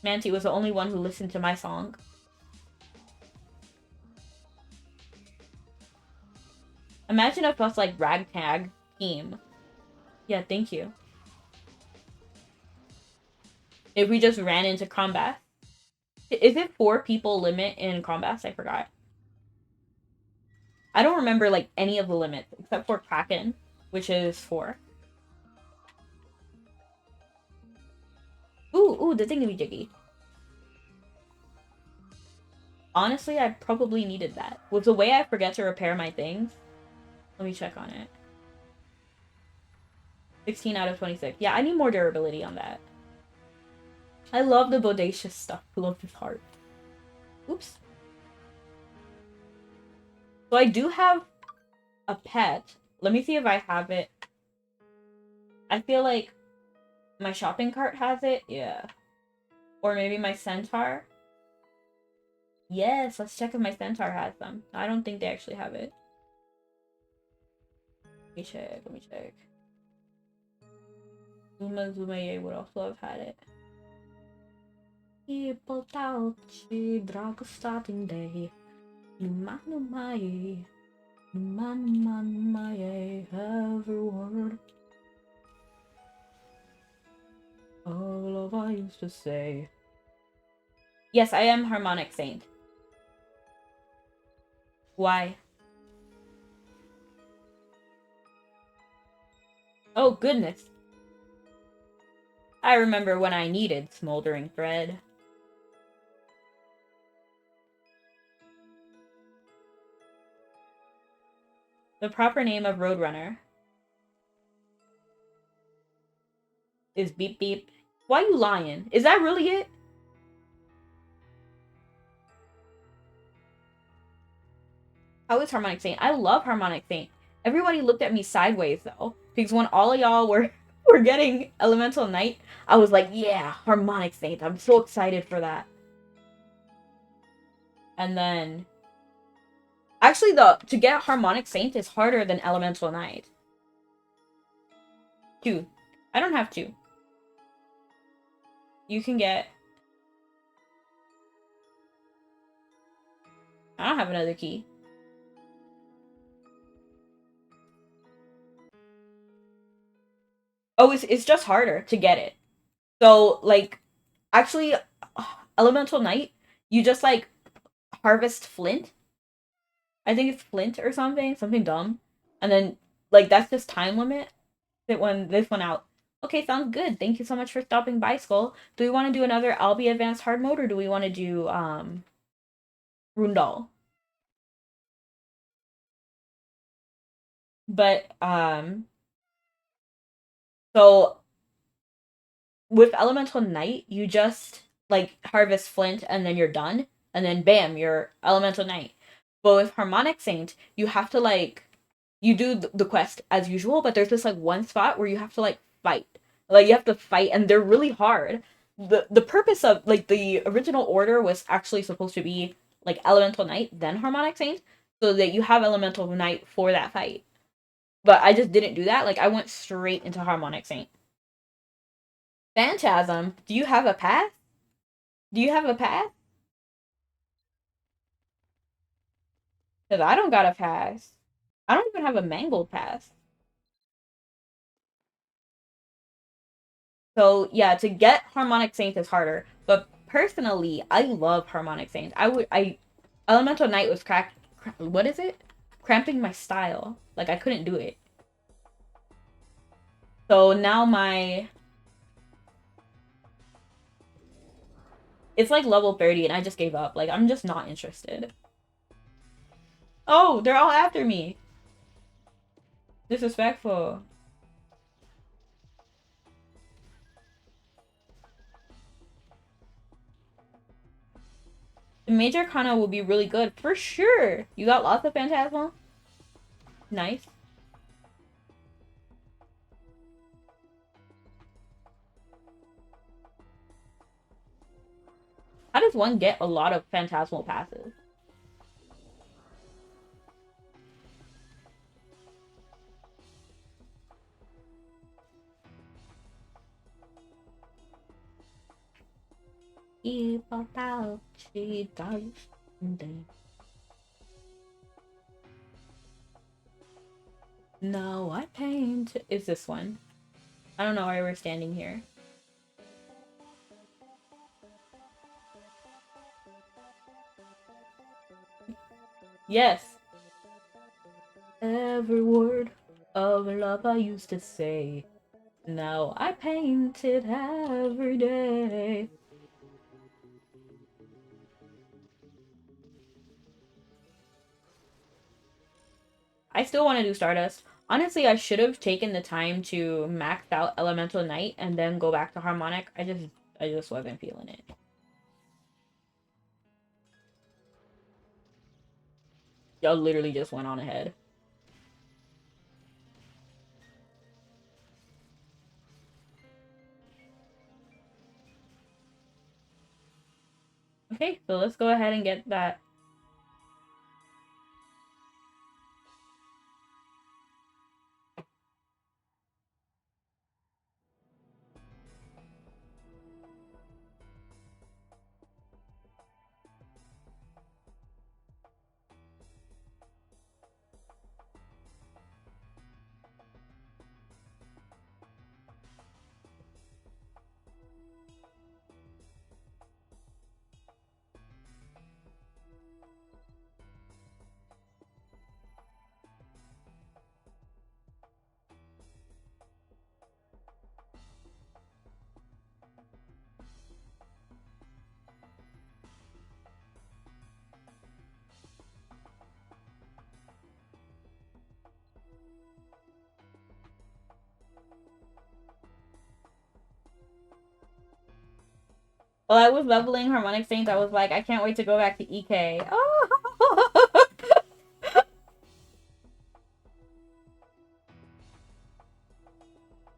Manti was the only one who listened to my song. Imagine if us like ragtag team. Yeah, thank you. If we just ran into combat. Is it 4 people limit in combat? I forgot. I don't remember like any of the limits except for Kraken, which is 4. Ooh, the thingamajiggy. Honestly, I probably needed that. With the way I forget to repair my things. Let me check on it. 16 out of 26. Yeah, I need more durability on that. I love the bodacious stuff. I love his heart. Oops. So I do have a pet. Let me see if I have it. I feel like my shopping cart has it. Yeah. Or maybe my centaur. Yes, let's check if my centaur has them. I don't think they actually have it. Let me check. Zumaye would also have had it. Ipotauchi Dragostating Day. Numanumaye. Numanumaye. Every word. All of I used to say. Yes, I am Harmonic Saint. Why? Oh, goodness. I remember when I needed Smoldering Thread. The proper name of Roadrunner is Beep Beep. Why you lying? Is that really it? How is Harmonic Saint? I love Harmonic Saint. Everybody looked at me sideways though, because when all of y'all were getting Elemental Knight, I was like, yeah, Harmonic Saint. I'm so excited for that. And then, actually, to get Harmonic Saint is harder than Elemental Knight. 2. I don't have 2. You can get. I don't have another key. Oh, it's just harder to get it. So, like, actually, Elemental Knight, you just, like, harvest flint. I think it's flint or something dumb. And then, like, that's just time limit. This one out. Okay, sounds good. Thank you so much for stopping by, Skull. Do we want to do another Albi Advanced Hard Mode, or do we want to do, Rundal? But, so, with Elemental Knight, you just, like, harvest flint, and then you're done. And then, bam, you're Elemental Knight. But with Harmonic Saint, you have to, like, you do the quest as usual, but there's this, like, one spot where you have to, like, fight. Like, you have to fight, and they're really hard. The purpose of, like, the original order was actually supposed to be, like, Elemental Knight, then Harmonic Saint, so that you have Elemental Knight for that fight. But I just didn't do that. Like, I went straight into Harmonic Saint. Phantasm, do you have a path? Do you have a path? Because I don't got a pass. I don't even have a mangled pass. So yeah, to get Harmonic Saint is harder. But personally, I love Harmonic Saint. Elemental Knight was what is it? Cramping my style. Like I couldn't do it. So now it's like level 30 and I just gave up. Like I'm just not interested. Oh, they're all after me. Disrespectful. The Major Arcana will be really good for sure. You got lots of Phantasmal. Nice. How does one get a lot of Phantasmal passes? No, I paint. Is this one? I don't know why we're standing here. Yes. Every word of love I used to say. Now I paint it every day. I still want to do Stardust. Honestly, I should have taken the time to max out Elemental Knight and then go back to Harmonic. I just wasn't feeling it. Y'all literally just went on ahead. Okay, so let's go ahead and get that. While I was leveling Harmonic Saints, I was like, I can't wait to go back to EK. Oh!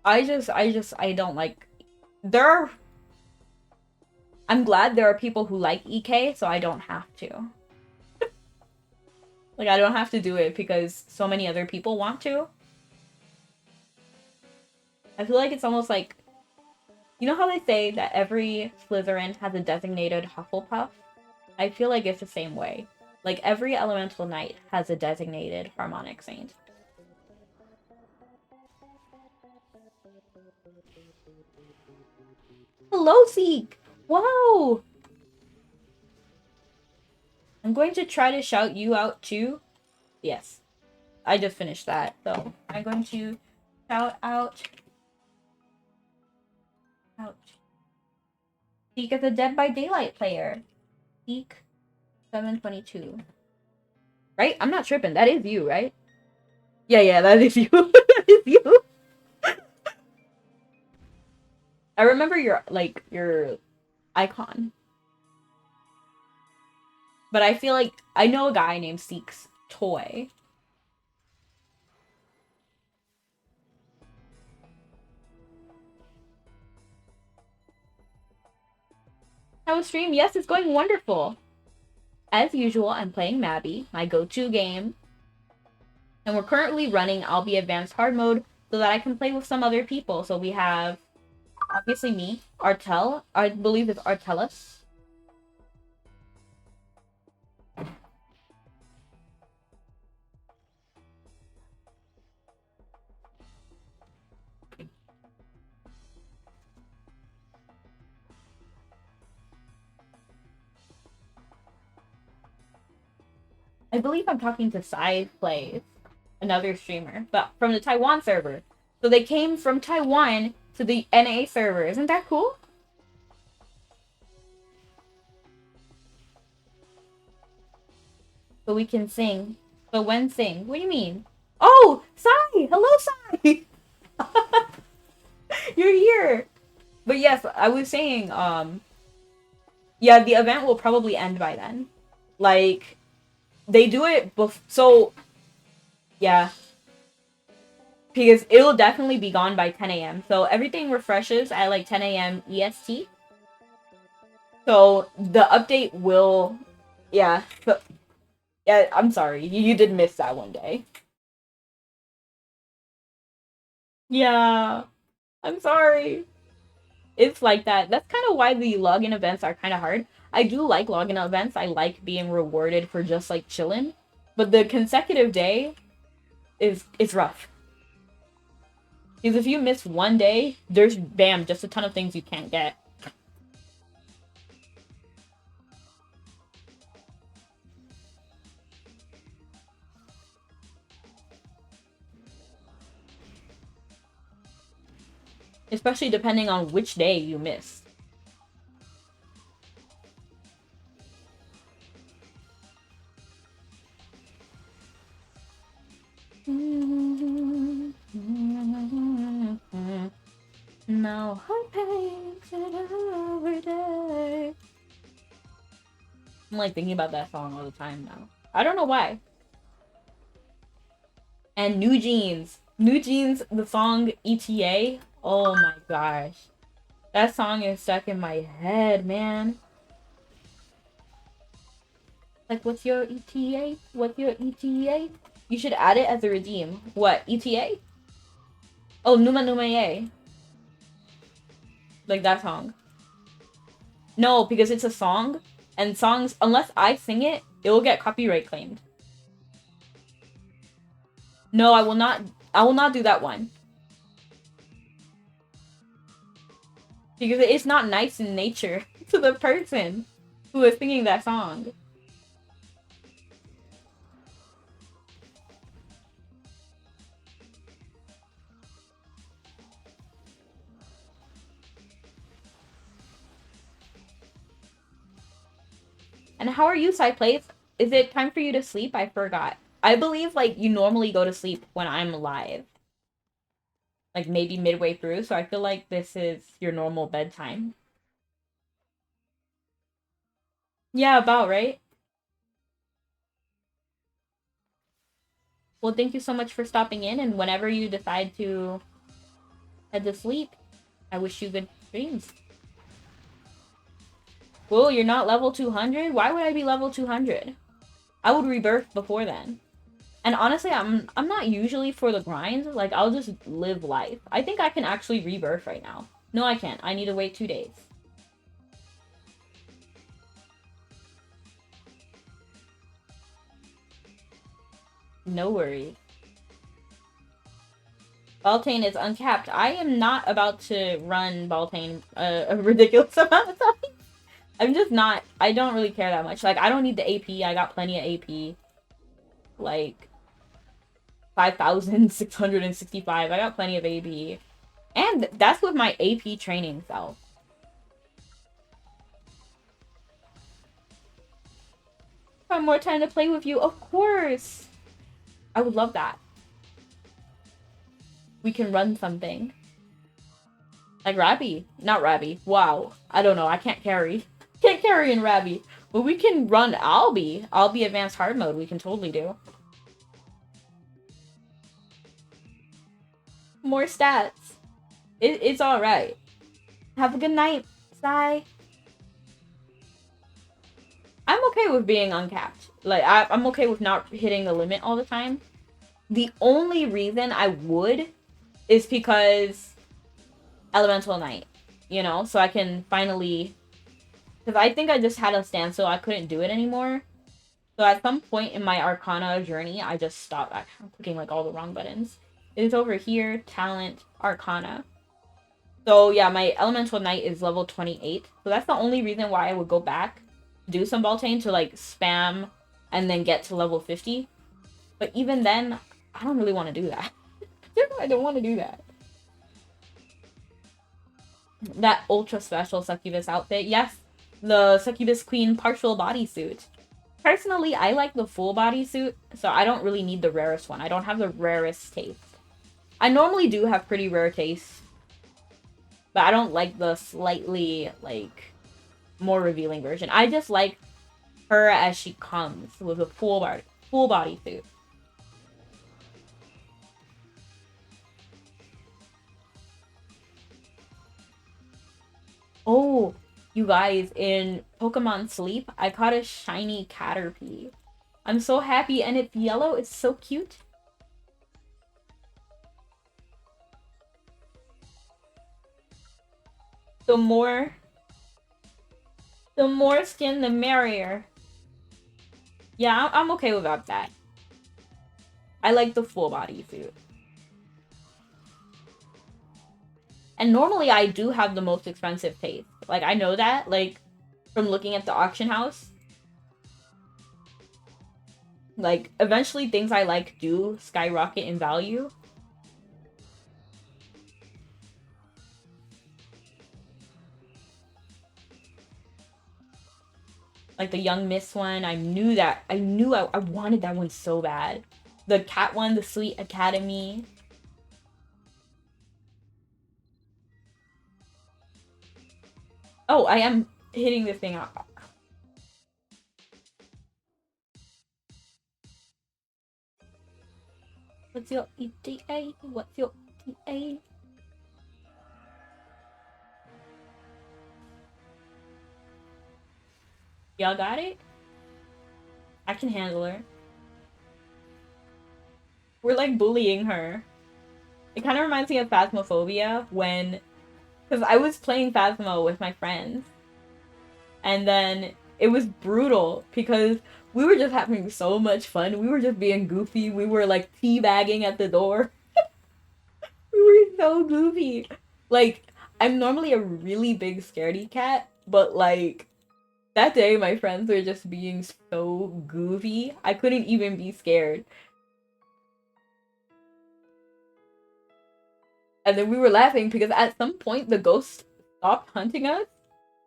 I don't like. There are. I'm glad there are people who like EK, so I don't have to. Like, I don't have to do it because so many other people want to. I feel like it's almost like, you know how they say that every Slytherin has a designated Hufflepuff? I feel like it's the same way. Like, every Elemental Knight has a designated Harmonic Saint. Hello, Zeke! Wow! I'm going to try to shout you out too. Yes. I just finished that, so I'm going to shout out. Ouch. Zeke is a Dead by Daylight player. Zeke 722. Right? I'm not tripping. That is you, right? Yeah, that is you. That is you. I remember your icon. But I feel like I know a guy named Seek's Toy. How stream? Yes, it's going wonderful. As usual, I'm playing Mabby, my go-to game. And we're currently running I'll Be Advanced Hard Mode so that I can play with some other people. So we have, obviously me, Artel, I believe it's Artellus. I believe I'm talking to Side Plays, another streamer, but from the Taiwan server. So they came from Taiwan to the NA server. Isn't that cool? So we can sing. So when sing? What do you mean? Oh, Sai! Hello, Sai! You're here! But yes, I was saying, yeah, the event will probably end by then. Like, they do it so, yeah. Because it'll definitely be gone by 10 a.m. So everything refreshes at like 10 a.m. EST. So the update will, yeah. So, yeah, I'm sorry. You did miss that one day. Yeah, I'm sorry. It's like that. That's kind of why the login events are kind of hard. I do like login events. I like being rewarded for just like chilling. But the consecutive day is it's rough. Because if you miss one day, there's bam, just a ton of things you can't get. Especially depending on which day you miss. Now I paint it every day. I'm like thinking about that song all the time now. I don't know why. And New Jeans. New Jeans, the song ETA. Oh my gosh. That song is stuck in my head, man. Like, what's your ETA? What's your ETA? You should add it as a redeem. What, ETA? Oh, Numa Numa Ye. Like that song. No, because it's a song, and songs, unless I sing it, it will get copyright claimed. No, I will not do that one. Because it's not nice in nature to the person who is singing that song. And how are you, Cyplates? Is it time for you to sleep? I forgot. I believe, like, you normally go to sleep when I'm live. Like, maybe midway through, so I feel like this is your normal bedtime. Yeah, about, right? Well, thank you so much for stopping in, and whenever you decide to head to sleep, I wish you good dreams. Whoa, you're not level 200? Why would I be level 200? I would rebirth before then. And honestly, I'm not usually for the grind. Like, I'll just live life. I think I can actually rebirth right now. No, I can't. I need to wait 2 days. No worries. Baltane is uncapped. I am not about to run Baltane a ridiculous amount of time. I'm just not. I don't really care that much. Like, I don't need the AP. I got plenty of AP. Like, 5,665. I got plenty of AP. And that's with my AP training self. Have more time to play with you. Of course. I would love that. We can run something. Like Rabby. Not Rabby. Wow. I don't know. I can't carry. Can't carry in Rabby. But we can run Albie. Albie Advanced Hard Mode. We can totally do. More stats. It's alright. Have a good night, Sai. I'm okay with being uncapped. Like, I'm okay with not hitting the limit all the time. The only reason I would is because Elemental Knight, you know? So I can finally... Because I think I just had a standstill. I couldn't do it anymore. So at some point in my Arcana journey, I just stopped. I'm clicking like all the wrong buttons. It's over here, Talent, Arcana. So yeah, my Elemental Knight is level 28. So that's the only reason why I would go back, do some Baltane to like spam and then get to level 50. But even then, I don't really want to do that. I don't want to do that. That ultra special succubus outfit. Yes, the succubus queen partial bodysuit. Personally, I like the full body suit, so I don't really need the rarest one. I don't have the rarest taste. I normally do have pretty rare taste, but I don't like the slightly, like, more revealing version. I just like her as she comes with a full body suit. Oh, you guys, in Pokemon Sleep, I caught a shiny Caterpie. I'm so happy, and it's yellow. It's so cute. The more, the more skin, the merrier. Yeah, I'm okay without that. I like the full body suit. And normally I do have the most expensive taste. Like, I know that, like, from looking at the auction house. Like, eventually things I like do skyrocket in value. Like the Young Miss one, I knew I wanted that one so bad. The cat one, the Sweet Academy. Oh, I am hitting this thing out. What's your ETA? What's your ETA? Y'all got it? I can handle her. We're like bullying her. It kind of reminds me of Phasmophobia when... Because I was playing Phasmo with my friends. And then it was brutal because we were just having so much fun. We were just being goofy. We were like teabagging at the door. We were so goofy. Like, I'm normally a really big scaredy cat, but like that day my friends were just being so goofy. I couldn't even be scared. And then we were laughing because at some point the ghost stopped hunting us.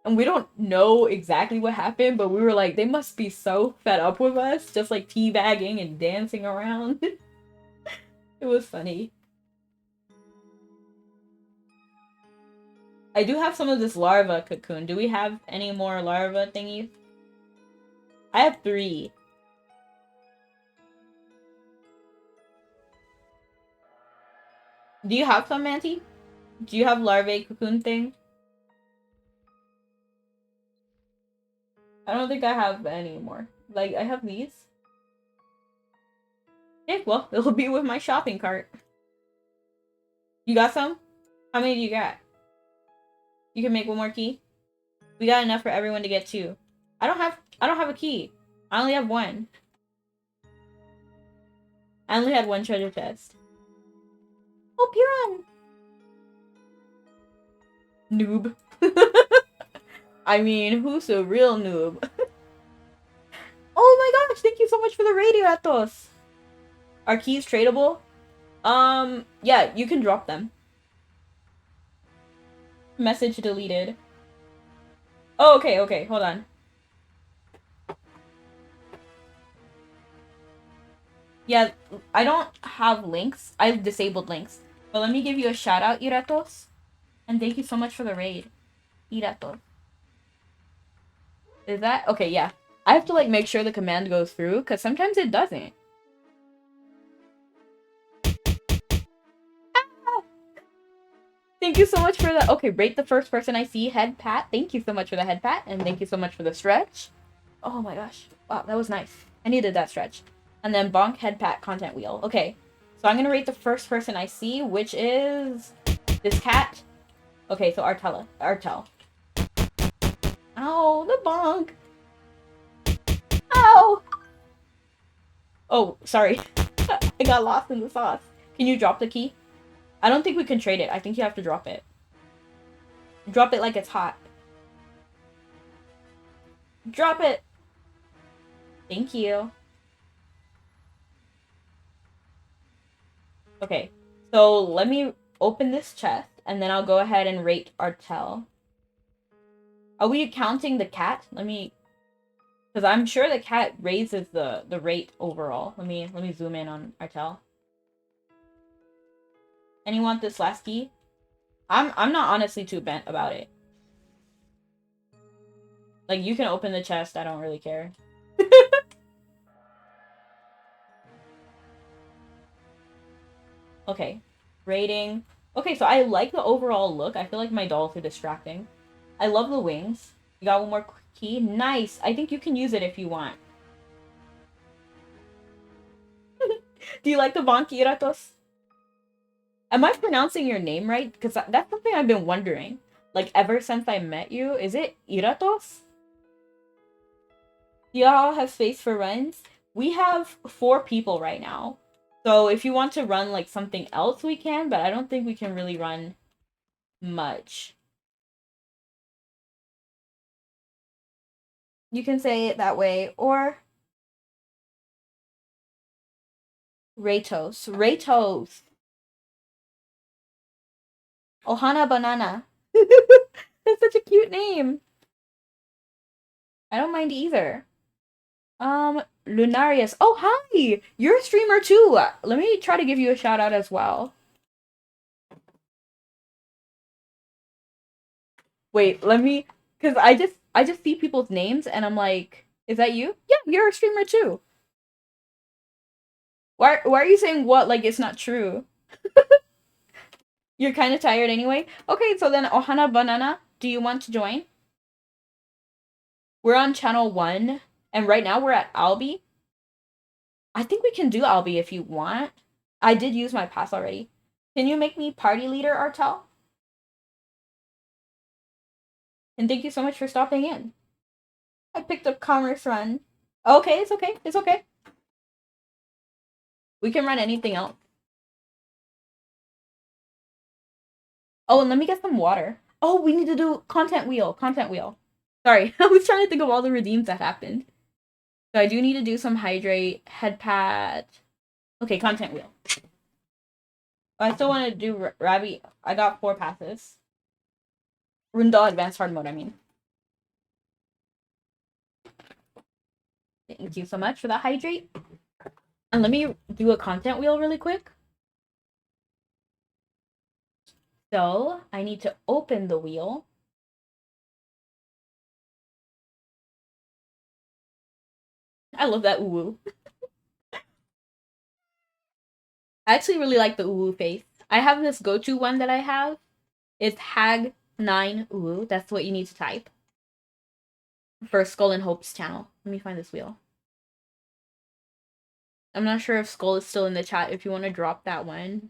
And we don't know exactly what happened, but we were like, they must be so fed up with us, just like teabagging and dancing around. It was funny. I do have some of this larva cocoon. Do we have any more larva thingies? I have 3. Do you have some, Manti? Do you have larvae cocoon thing? I don't think I have any more. Like, I have these. Okay, well, it'll be with my shopping cart. You got some? How many do you got? You can make one more key? We got enough for everyone to get 2. I don't have a key. I only have 1. I only had 1 treasure chest. Oh, Piran! Noob. I mean, who's a real noob? Oh my gosh, thank you so much for the radio, Atos! Are keys tradable? Yeah, you can drop them. Message deleted. Oh, okay, hold on. Yeah, I don't have links. I've disabled links. But let me give you a shout out, Iratos. And thank you so much for the raid. Iratos. Is that? Okay, yeah. I have to like make sure the command goes through, because sometimes it doesn't. Ah! Thank you so much for the... Okay, rate the first person I see. Head pat. Thank you so much for the head pat. And thank you so much for the stretch. Oh my gosh. Wow, that was nice. I needed that stretch. And then bonk, head pat, content wheel. Okay. So I'm going to rate the first person I see, which is... this cat. Okay, so Artella. Artel. Ow, the bonk. Ow! Oh, sorry. I got lost in the sauce. Can you drop the key? I don't think we can trade it. I think you have to drop it. Drop it like it's hot. Drop it! Thank you. Okay, so let me open this chest, and then I'll go ahead and rate Artel. Are we counting the cat? Let me... Because I'm sure the cat raises the rate overall. Let me zoom in on Artel. And you want this last key? I'm not honestly too bent about it. Like, you can open the chest, I don't really care. Okay. Rating. Okay, so I like the overall look. I feel like my doll's too distracting. I love the wings. You got one more key. Nice. I think you can use it if you want. Do you like the Banki Iratos? Am I pronouncing your name right? Because that's something I've been wondering. Like, ever since I met you. Is it Iratos? Do y'all have space for runs? We have 4 people right now. So if you want to run, like, something else, we can. But I don't think we can really run much. You can say it that way. Or Ratos. Ratos. Ohana Banana. That's such a cute name. I don't mind either. Lunarius. Oh, hi! You're a streamer too. Let me try to give you a shout out as well. Wait, let me, because I just see people's names and I'm like, is that you? Yeah, you're a streamer too. Why are you saying what like it's not true? You're kind of tired anyway. Okay, so then Ohana Banana, do you want to join? We're on channel 1 and right now we're at Albi. I think we can do Albi if you want. I did use my pass already. Can you make me party leader, Artel? And thank you so much for stopping in. I picked up Commerce Run. Okay, it's okay. It's okay. We can run anything else. Oh, and let me get some water. Oh, we need to do content wheel. Content wheel. Sorry, I was trying to think of all the redeems that happened. So I do need to do some hydrate, head pad. Okay, content wheel. I still want to do Ravi. I got 4 passes. Rundal advanced hard mode, I mean. Thank you so much for that hydrate. And let me do a content wheel really quick. So I need to open the wheel. I love that uwu. I actually really like the uwu face. I have this go-to one that I have. It's Hag9 uwu. That's what you need to type. For Skull and Hope's channel. Let me find this wheel. I'm not sure if Skull is still in the chat if you want to drop that one.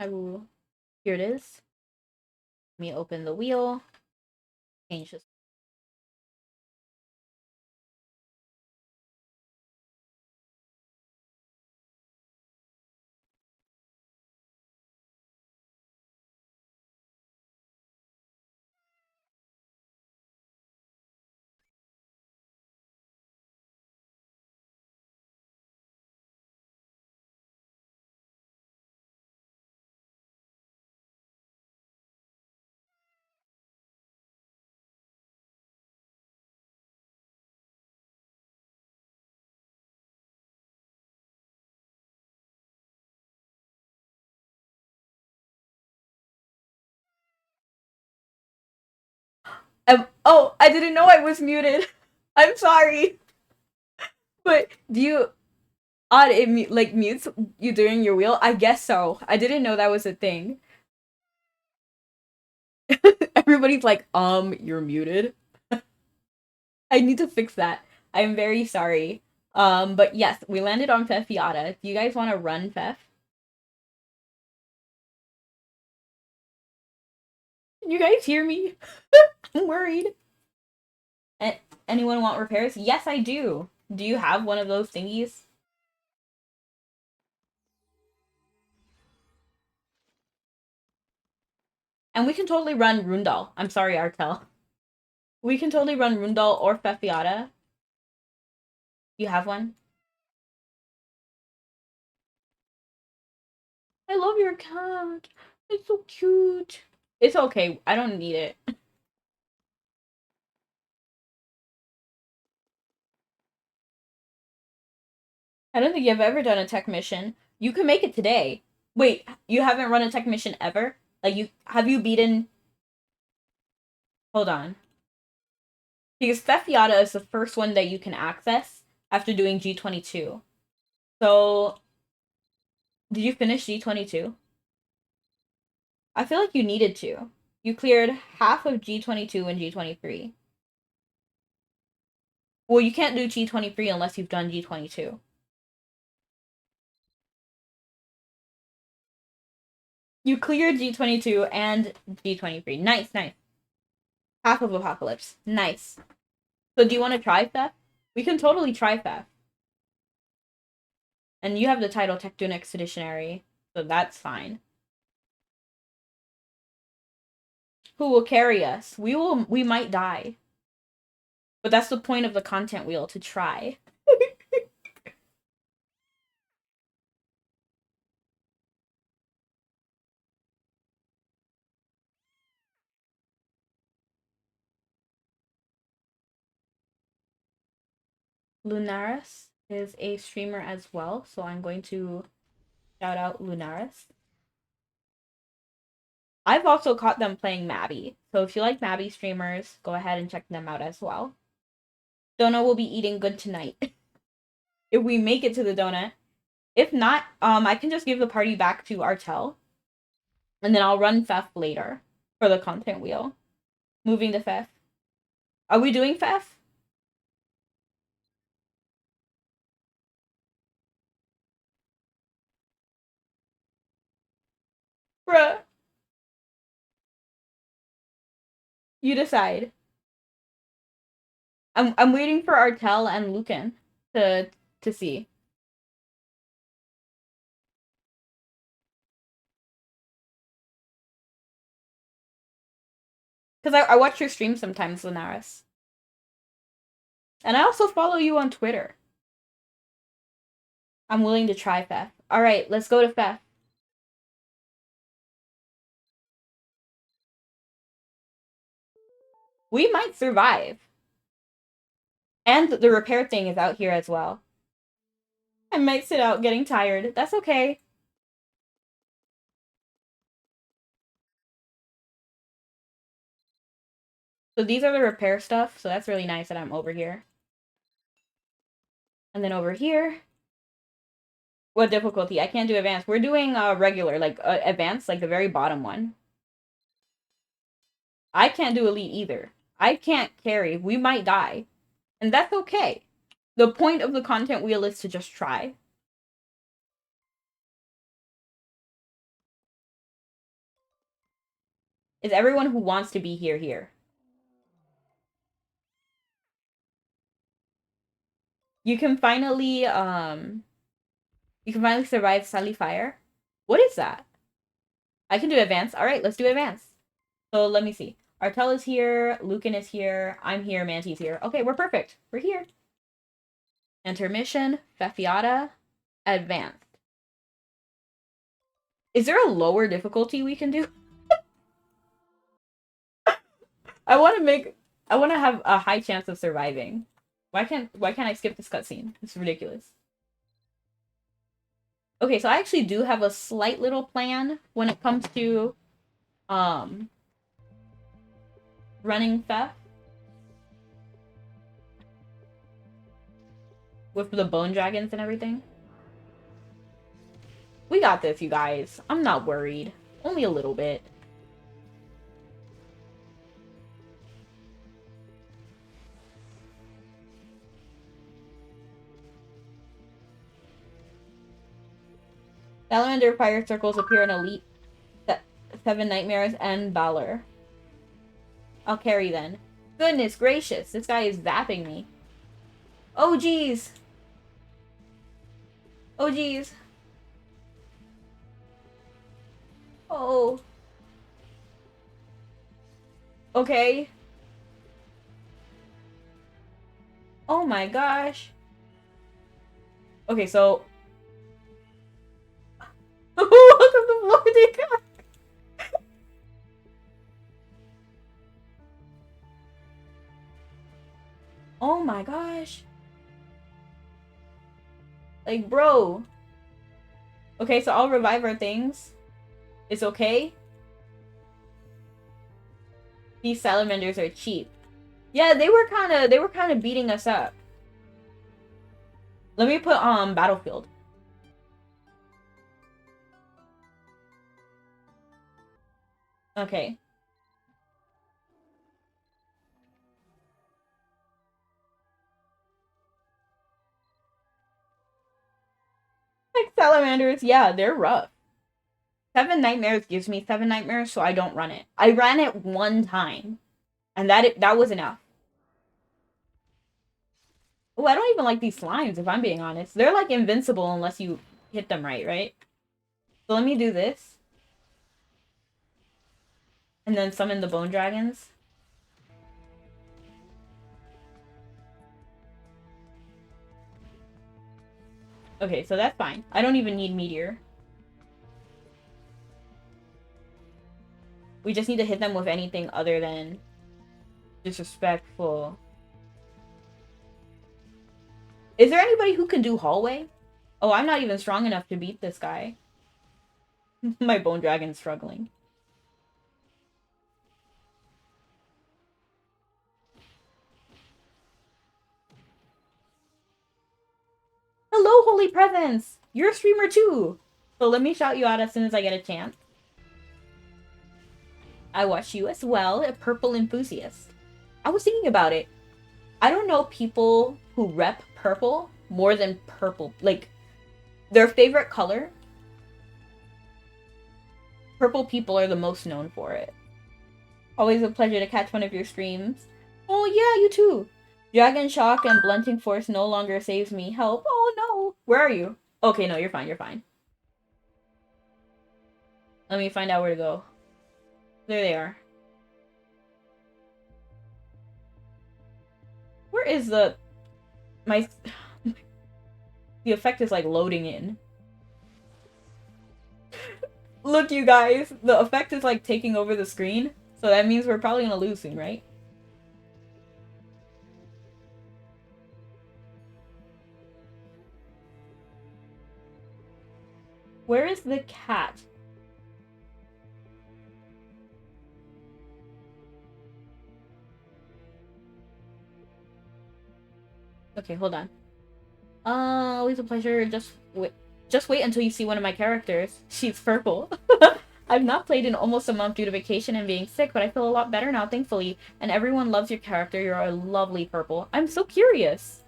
I will. Here it is. Let me open the wheel. Change this. Oh, I didn't know I was muted. I'm sorry. But do you odd it like mutes you during your wheel? I guess so. I didn't know that was a thing. Everybody's like, you're muted. I need to fix that. I'm very sorry. But yes, we landed on Fefiata. Do you guys want to run Fef? Can you guys hear me? I'm worried. Anyone want repairs? Yes, I do. Do you have one of those thingies? And we can totally run Rundal. I'm sorry, Artel. We can totally run Rundal or Fefiata. You have one? I love your cat. It's so cute. It's okay. I don't need it. I don't think you've ever done a tech mission. You can make it today. Wait, you haven't run a tech mission ever? Like, have you beaten... Hold on. Because Fefiata is the first one that you can access after doing G22. So, did you finish G22? I feel like you needed to. You cleared half of G22 and G23. Well, you can't do G23 unless you've done G22. You cleared G22 and G23. Nice, nice. Half of Apocalypse. Nice. So do you want to try Theft? We can totally try Theft. And you have the title Tectonic Expeditionary, so that's fine. Who will carry us? We might die. But that's the point of the content wheel, to try. Lunaris is a streamer as well, so I'm going to shout out Lunaris. I've also caught them playing Mabby, so if you like Mabby streamers, go ahead and check them out as well. Donut will be eating good tonight. If we make it to the donut. If not, I can just give the party back to Artel. And then I'll run Fef later for the content wheel. Moving to Fef. Are we doing Fef? Bruh. You decide. I'm waiting for Artel and Lucan to see. Because I watch your stream sometimes, Linares. And I also follow you on Twitter. I'm willing to try Fef. Alright, let's go to Fef. We might survive. And the repair thing is out here as well. I might sit out getting tired. That's okay. So these are the repair stuff, so that's really nice that I'm over here. And then over here, what difficulty? I can't do advanced. We're doing regular, like advanced, like the very bottom one. I can't do elite either. I can't carry. We might die. And that's okay. The point of the content wheel is to just try. Is everyone who wants to be here here? You can finally survive Sally Fire. What is that? I can do advanced. Alright, let's do advanced. So let me see. Artel is here, Lucan is here, I'm here, Manty's here. Okay, we're perfect. We're here. Intermission, Fefiata, advanced. Is there a lower difficulty we can do? I want to have a high chance of surviving. Why can't I skip this cutscene? It's ridiculous. Okay, so I actually do have a slight little plan when it comes to running theft with the bone dragons and everything. We got this, you guys. I'm not worried. Only a little bit. Salamander fire circles appear in Elite 7 Nightmares and Valor. I'll carry then. Goodness gracious, this guy is zapping me. Oh geez. Oh geez. Oh. Okay. Oh my gosh. Okay, so... Welcome to Florida. Oh my gosh. Like, bro. Okay, so I'll revive our things. It's okay. These salamanders are cheap. Yeah, they were kind of beating us up. Let me put battlefield. Okay. Like salamanders, yeah, they're rough. 7 nightmares gives me 7 nightmares, so I don't run it. I ran it one time, and that was enough. Oh, I don't even like these slimes, if I'm being honest. They're like invincible unless you hit them right? So let me do this. And then summon the bone dragons. Okay, so that's fine. I don't even need meteor. We just need to hit them with anything other than disrespectful. Is there anybody who can do hallway? Oh, I'm not even strong enough to beat this guy. My bone dragon's struggling. Hello, Holy Presence! You're a streamer too! So let me shout you out as soon as I get a chance. I watch you as well, a purple enthusiast. I was thinking about it. I don't know people who rep purple more than purple. Like, their favorite color. Purple people are the most known for it. Always a pleasure to catch one of your streams. Oh yeah, you too! Dragon Shock and Blunting Force no longer saves me. Help. Oh no! Where are you? Okay, no, you're fine, you're fine. Let me find out where to go. There they are. Where is the... My... The effect is like loading in. Look, you guys! The effect is like taking over the screen. So that means we're probably gonna lose soon, right? Where is the cat? Okay, hold on. Always a pleasure. Just wait until you see one of my characters. She's purple. I've not played in almost a month due to vacation and being sick, but I feel a lot better now, thankfully. And everyone loves your character. You're a lovely purple. I'm so curious.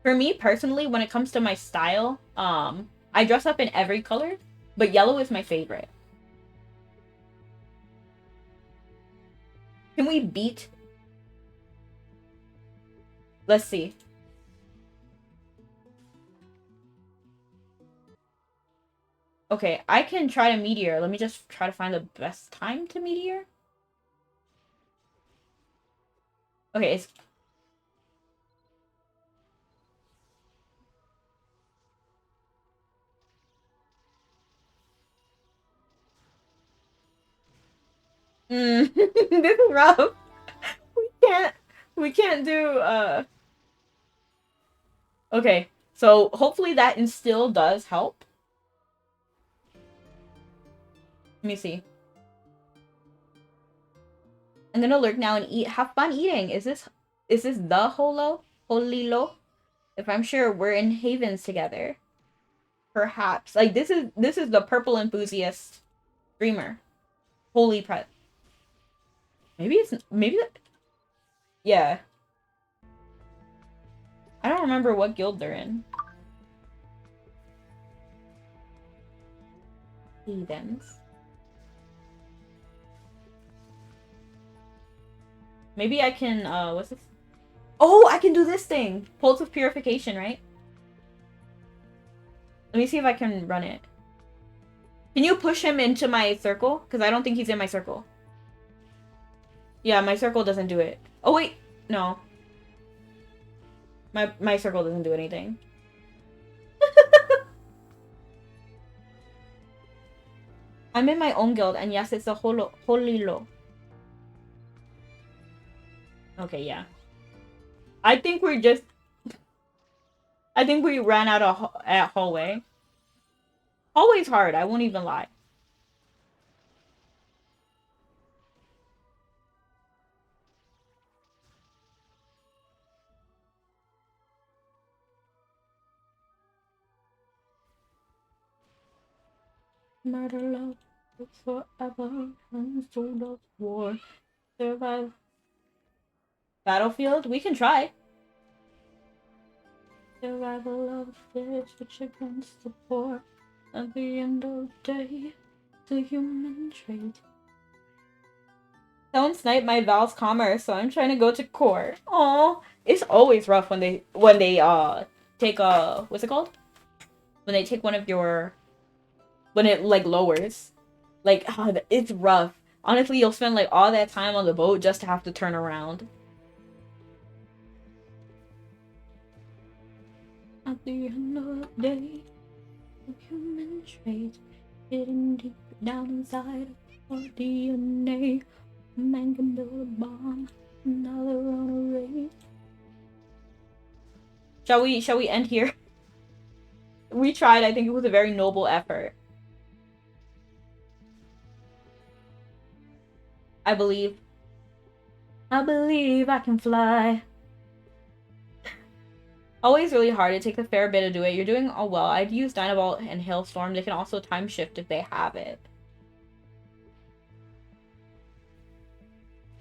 For me, personally, when it comes to my style, I dress up in every color, but yellow is my favorite. Can we beat... Let's see. Okay, I can try to meteor. Let me just try to find the best time to meteor. Okay, it's... this is rough. We can't... We can't do, Okay, so hopefully that instill does help. Let me see. I'm gonna lurk now and eat. Have fun eating. Is this the Holilo? If I'm sure we're in Havens together. Perhaps. Like this is the purple enthusiast streamer. Holy pret. Maybe yeah. I don't remember what guild they're in. Havens. Maybe I can, what's this? Oh, I can do this thing! Pulse of Purification, right? Let me see if I can run it. Can you push him into my circle? Because I don't think he's in my circle. Yeah, my circle doesn't do it. Oh, wait! No. My circle doesn't do anything. I'm in my own guild, and yes, it's a Holilo. Okay, yeah. I think we're just... I think we ran out of at hallway. Hallway's hard, I won't even lie. Murder love forever and sold of war. Survive. Battlefield? We can try. Survival of the fittest, which against the poor. At the end of the day, the human trait. Don't snipe my Val's commerce, so I'm trying to go to core. Aw, it's always rough when they take what's it called? When they take one of your when it like lowers. Like it's rough. Honestly, you'll spend like all that time on the boat just to have to turn around. At the end of the day, the human trait hidden deep down inside our DNA. A man can build a bomb, another on a race. Shall we end here? We tried. I think it was a very noble effort. I believe I can fly. Always really hard. It takes a fair bit to do it. You're doing all well. I'd use Dynavolt and Hailstorm. They can also time shift if they have it.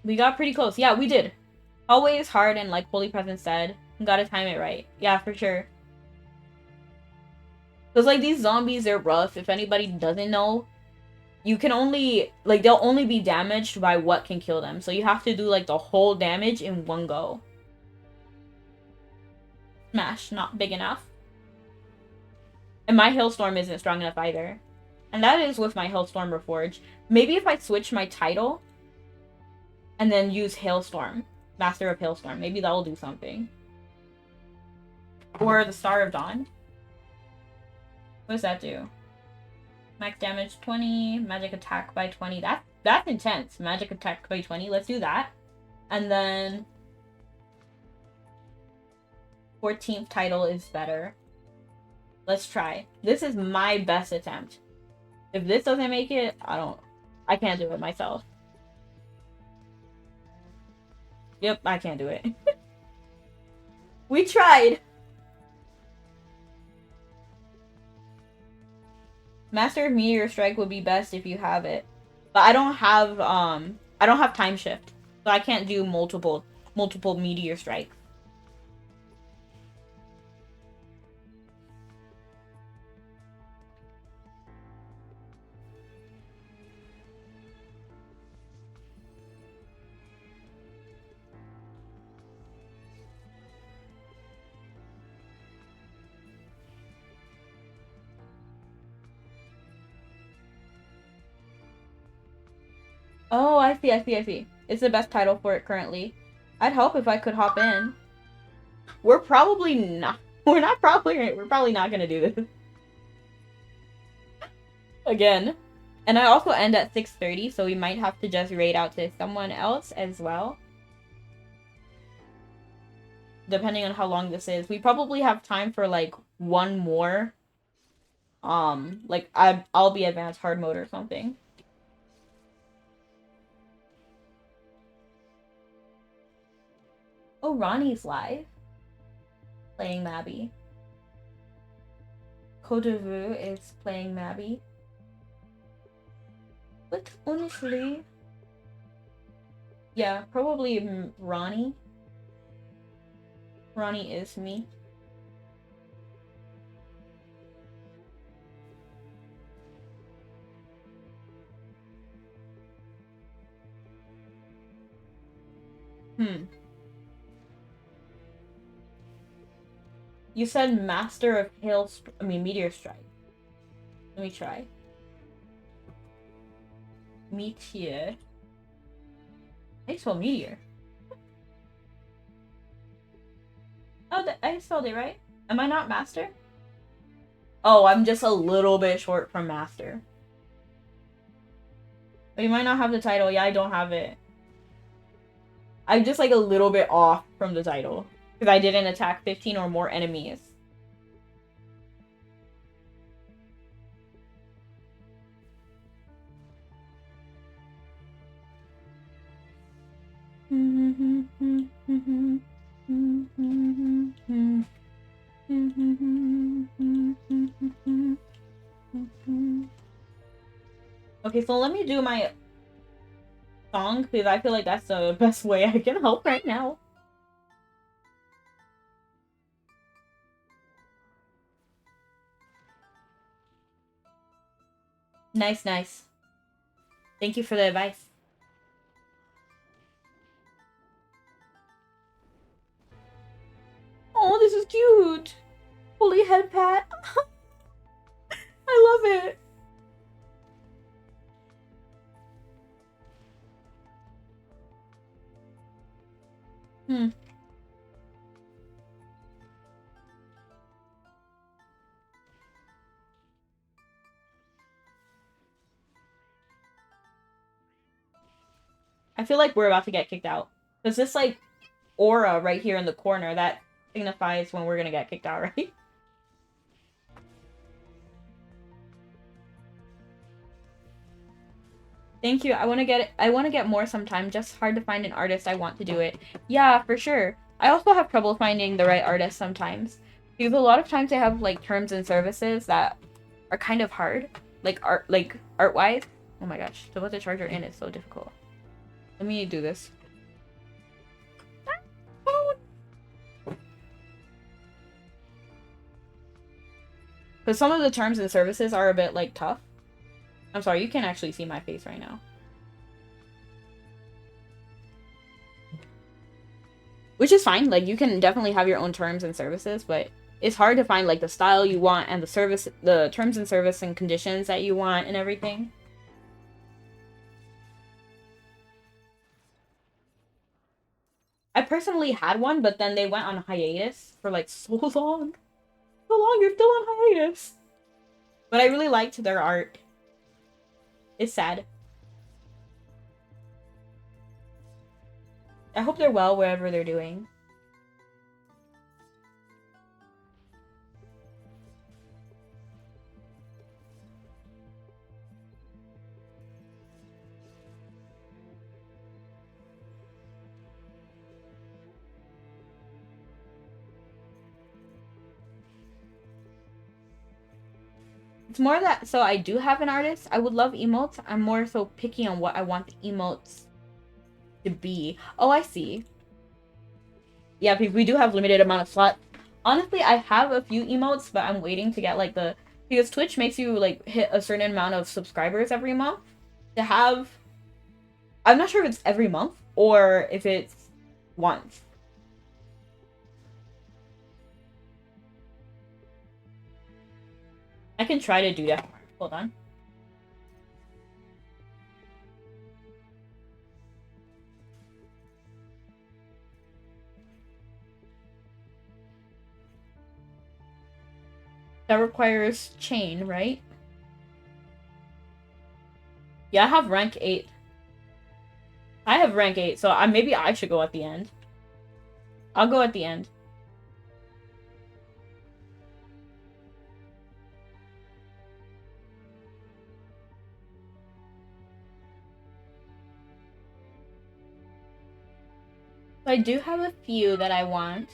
We got pretty close. Yeah, we did. Always hard and like Holy Presence said. You gotta time it right. Yeah, for sure. Because like these zombies, they're rough. If anybody doesn't know, you can only like they'll only be damaged by what can kill them. So you have to do like the whole damage in one go. Smash, not big enough. And my Hailstorm isn't strong enough either. And that is with my Hailstorm Reforged. Maybe if I switch my title and then use Hailstorm, Master of Hailstorm, maybe that'll do something. Or the Star of Dawn. What does that do? Max damage 20, magic attack by 20. That's intense. Magic attack by 20. Let's do that. And then 14th title is better. Let's try. This is my best attempt. If this doesn't make it, I can't do it myself. Yep, I can't do it. We tried! Master of Meteor Strike would be best if you have it. But I don't have time shift. So I can't do multiple Meteor Strikes. Oh, I see. It's the best title for it currently. I'd help if I could hop in. We're probably not gonna do this. Again. And I also end at 6:30, so we might have to just raid out to someone else as well. Depending on how long this is. We probably have time for like one more. Like I'll be advanced hard mode or something. Oh, Ronnie's live. Playing Mabby. Kodavu is playing Mabby. But honestly... Yeah, probably Ronnie. Ronnie is me. You said Master of Meteor Strike. Let me try. Meteor. How do you spell meteor? Oh, I spelled it right. Am I not Master? Oh, I'm just a little bit short from Master. But you might not have the title. Yeah, I don't have it. I'm just like a little bit off from the title. Because I didn't attack 15 or more enemies. Okay, so let me do my song because I feel like that's the best way I can help right now. Nice, nice. Thank you for the advice. Oh, this is cute. Holy head pat. I love it. Hmm. I feel like we're about to get kicked out. There's this like aura right here in the corner that signifies when we're gonna get kicked out, right? Thank you. I want to get more sometime. Just hard to find an artist I want to do it. Yeah, for sure. I also have trouble finding the right artist sometimes. Because a lot of times they have like terms and services that are kind of hard. Like art wise. Oh my gosh. To put the charger in is so difficult. Let me do this. Because some of the terms and services are a bit like tough. I'm sorry, you can't actually see my face right now. Which is fine. Like, you can definitely have your own terms and services, but it's hard to find, like, the style you want and the terms and service and conditions that you want and everything. I personally had one, but then they went on hiatus for, like, so long. So long, you're still on hiatus. But I really liked their art. It's sad. I hope they're well wherever they're doing. It's more that, so I do have an artist. I would love emotes. I'm more so picky on what I want the emotes to be. Oh, I see. Yeah, we do have limited amount of slots. Honestly, I have a few emotes, but I'm waiting to get like because Twitch makes you like hit a certain amount of subscribers every month to have. I'm not sure if it's every month or if it's once. I can try to do that. Hold on. That requires chain, right? Yeah, I have rank 8. I have rank 8, so maybe I should go at the end. I'll go at the end. So I do have a few that I want.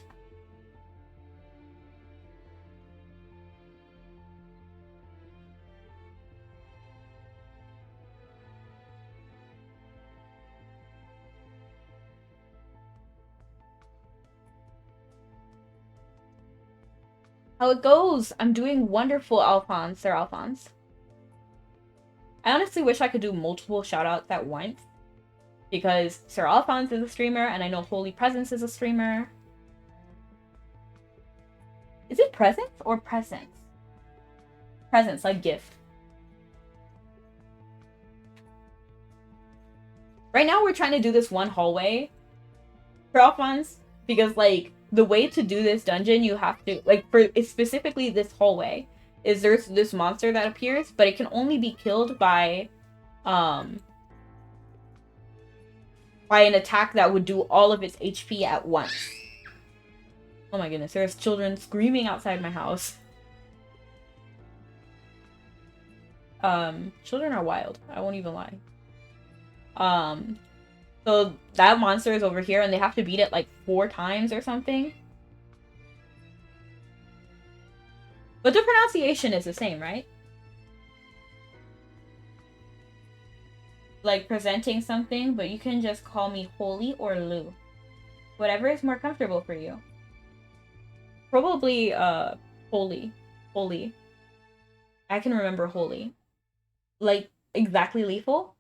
How it goes? I'm doing wonderful, Alphonse, Sir Alphonse. I honestly wish I could do multiple shoutouts at once. Because Sir Alphonse is a streamer, and I know Holy Presence is a streamer. Is it presence or presence? Presence, like gift. Right now we're trying to do this one hallway for Alphonse, because like the way to do this dungeon, you have to like it's specifically this hallway is there's this monster that appears, but it can only be killed by an attack that would do all of its HP at once. Oh my goodness, there's children screaming outside my house. Children are wild. I won't even lie. So that monster is over here and they have to beat it like 4 times or something. But the pronunciation is the same, right? Like presenting something, but you can just call me Holy or Lou. Whatever is more comfortable for you. Probably Holy. Holy. I can remember Holy. Like exactly lethal?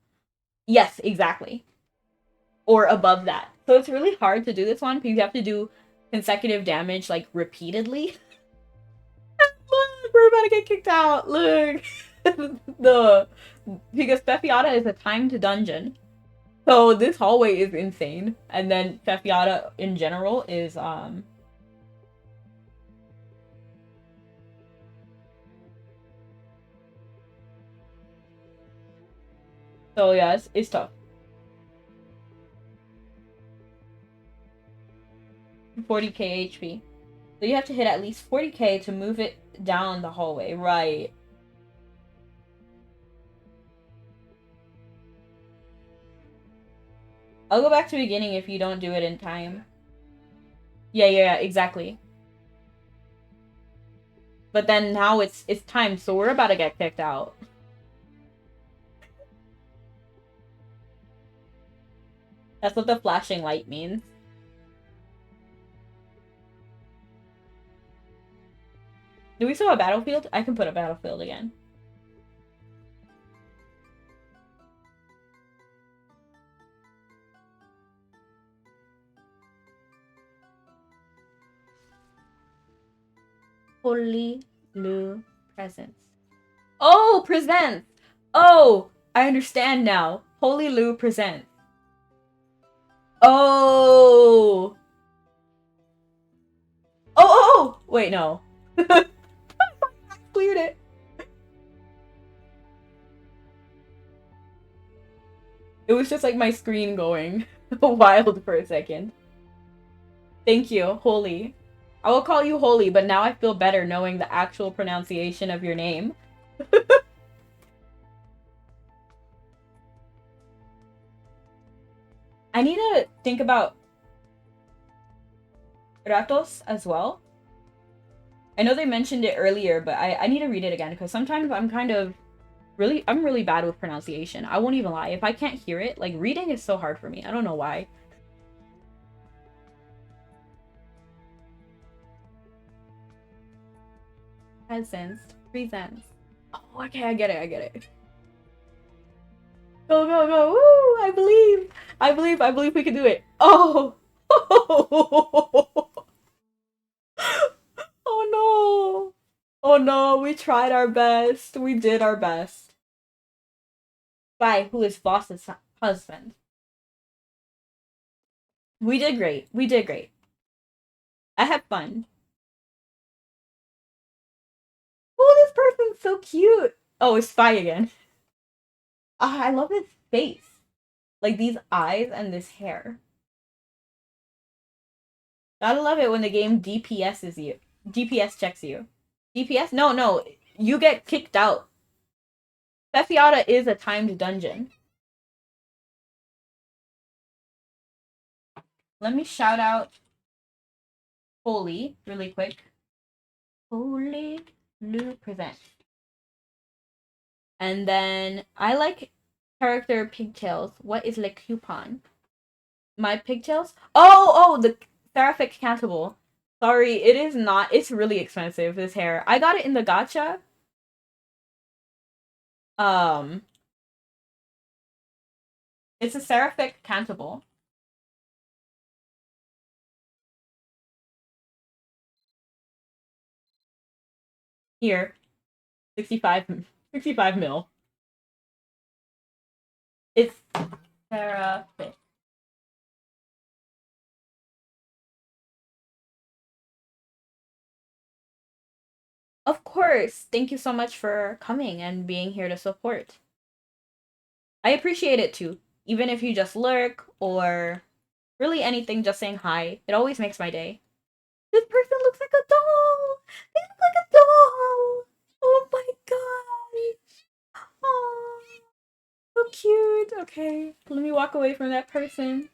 Yes, exactly. Or above that. So it's really hard to do this one because you have to do consecutive damage like repeatedly. Look, we're about to get kicked out. Look. the because Fefiata is a timed dungeon. So this hallway is insane. And then Fefiata in general is so yeah, it's tough. 40k HP. So you have to hit at least 40k to move it down the hallway. Right. I'll go back to the beginning if you don't do it in time. Yeah, exactly. But then now it's time, so we're about to get kicked out. That's what the flashing light means. Do we still have a battlefield? I can put a battlefield again. Holy Lou presence. Oh, presents! Oh, I understand now. Holy Lou presents. Oh! Oh! Wait, no. Cleared it. It was just like my screen going wild for a second. Thank you, Holy. I will call you Holy, but now I feel better knowing the actual pronunciation of your name. I need to think about Ratos as well. I know they mentioned it earlier, but I need to read it again because sometimes I'm really bad with pronunciation. I won't even lie. If I can't hear it, like reading is so hard for me. I don't know why. Presents. Presents. Oh, okay, I get it, I get it. Go, go, go. Woo! I believe. I believe we can do it. Oh! Oh no! Oh no, we tried our best. We did our best. By who is Voss's husband. We did great. We did great. I had fun. Oh, this person's so cute. Oh, it's Spy again. I love his face. Like these eyes and this hair. Gotta love it when the game DPS's you. DPS checks you. DPS? No, no. You get kicked out. Cefiata is a timed dungeon. Let me shout out Holy really quick. Holy Lou present. And then I like character pigtails. What is le coupon? My pigtails? Oh, the Seraphic Cantable. Sorry, it is not. It's really expensive, this hair. I got it in the gacha. Um, it's a Seraphic Cantable. Here, 65 mil. It's Seraphic. Of course. Thank you so much for coming and being here to support. I appreciate it too. Even if you just lurk or really anything, just saying hi. It always makes my day. This person looks like a doll. They look like a doll. Oh my god. Oh, cute. Okay, let me walk away from that person.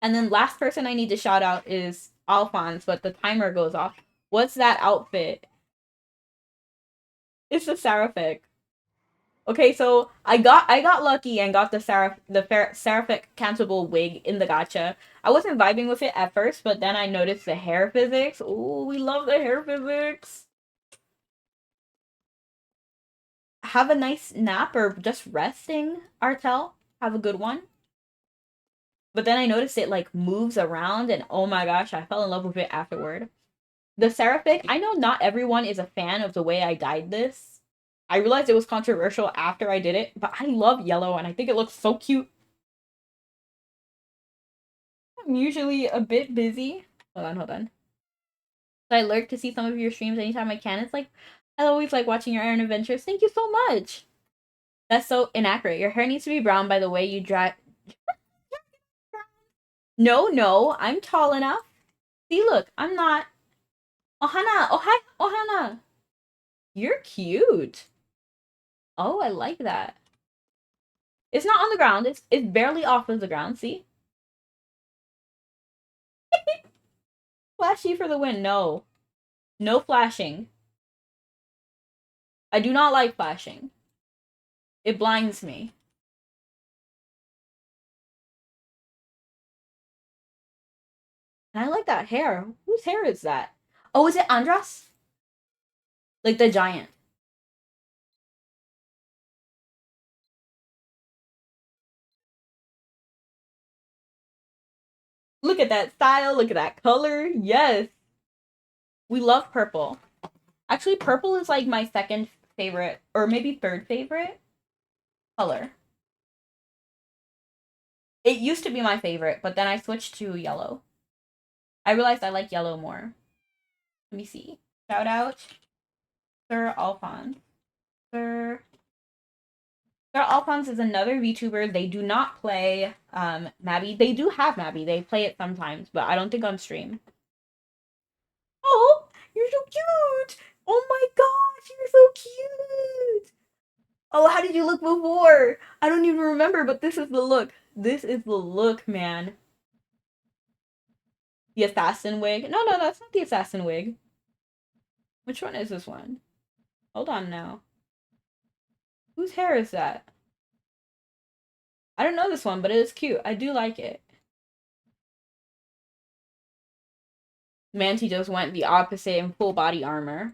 And then last person I need to shout out is Alphonse, but the timer goes off. What's that outfit? It's the Seraphic. Okay, so I got lucky and got the Seraphic countable wig in the gacha. I wasn't vibing with it at first, but then I noticed the hair physics. Ooh, we love the hair physics. Have a nice nap or just resting, Artel. Have a good one. But then I noticed it like moves around and oh my gosh, I fell in love with it afterward. The Seraphic, I know not everyone is a fan of the way I dyed this. I realized it was controversial after I did it, but I love yellow and I think it looks so cute. I'm usually a bit busy. Hold on. So I lurk to see some of your streams anytime I can. It's like, I always like watching your Iron Adventures. Thank you so much. That's so inaccurate. Your hair needs to be brown by the way you drag. No, I'm tall enough. See, look, I'm not. Ohana, oh hi, Ohana. You're cute. Oh, I like that. It's not on the ground. It's barely off of the ground. See? Flashy for the win. No. No flashing. I do not like flashing. It blinds me. And I like that hair. Whose hair is that? Oh, is it Andras? Like the giant. Look at that style. Look at that color. Yes. We love purple. Actually, purple is like my second favorite, or maybe third favorite color. It used to be my favorite, but then I switched to yellow. I realized I like yellow more. Let me see. Shout out Sir Alphonse. Sir Alphonse is another VTuber. They do not play Mabby. They do have Mabby. They play it sometimes, but I don't think on stream. Oh, you're so cute! Oh my gosh, you're so cute! Oh, how did you look before? I don't even remember, but this is the look. This is the look, man. The assassin wig. No, that's not the assassin wig. Which one is this one? Hold on now. Whose hair is that? I don't know this one, but it is cute. I do like it. Manti just went the opposite in full body armor.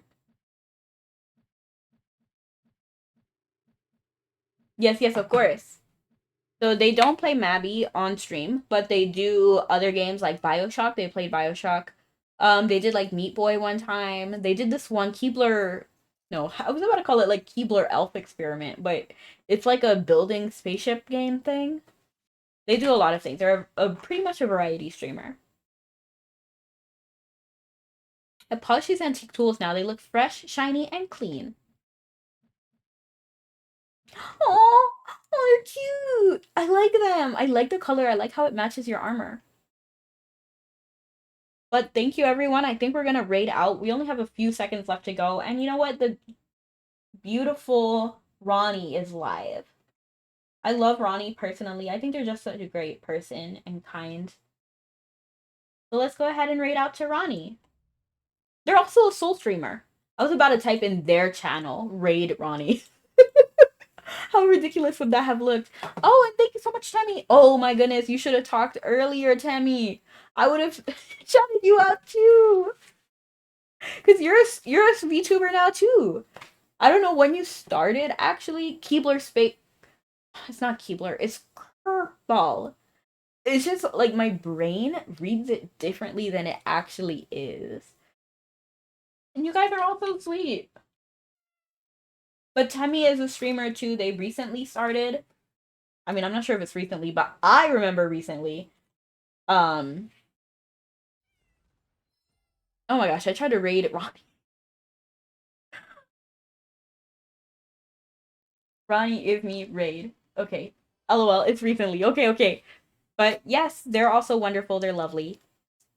Yes, of course. So they don't play Mabby on stream, but they do other games like Bioshock. They played Bioshock. They did like Meat Boy one time. They did this one Keebler. No, I was about to call it like Keebler Elf Experiment, but it's like a building spaceship game thing. They do a lot of things. They're pretty much a variety streamer. I polish these antique tools now. They look fresh, shiny, and clean. Oh, they're cute. I like them. I like the color. I like how it matches your armor. But thank you, everyone. I think we're going to raid out. We only have a few seconds left to go. And you know what? The beautiful Ronnie is live. I love Ronnie personally. I think they're just such a great person and kind. So let's go ahead and raid out to Ronnie. They're also a soul streamer. I was about to type in their channel, raid Ronnie. How ridiculous would that have looked? Oh, and thank you so much, Tammy. Oh my goodness, you should have talked earlier, Tammy. I would have shouted you out too. Cause you're a VTuber now too. I don't know when you started actually. Keebler Space. It's not Keebler. It's Curveball. It's just like my brain reads it differently than it actually is. And you guys are all so sweet. But Temmie is a streamer too. They recently started. I mean, I'm not sure if it's recently, but I remember recently. Oh my gosh, I tried to raid Ronnie. Ronnie is me raid. Okay. LOL, it's recently. Okay. But yes, they're also wonderful. They're lovely.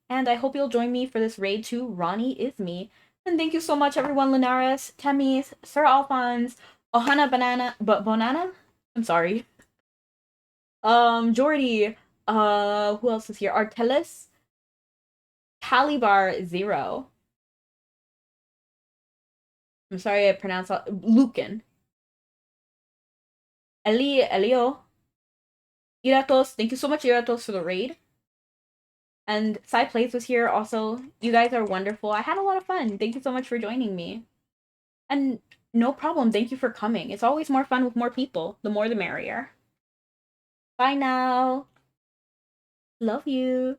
And I hope you'll join me for this raid to Ronnie is me. And thank you so much, everyone. Linares, Temis, Sir Alphonse, Ohana Banana, but Bonana? I'm sorry. Jordy, who else is here? Artelis, Calibar Zero. I'm sorry I pronounced Lucan. Elio, Iratos, thank you so much, Iratos, for the raid. And Sai Plays was here also. You guys are wonderful. I had a lot of fun. Thank you so much for joining me. And no problem. Thank you for coming. It's always more fun with more people. The more the merrier. Bye now. Love you.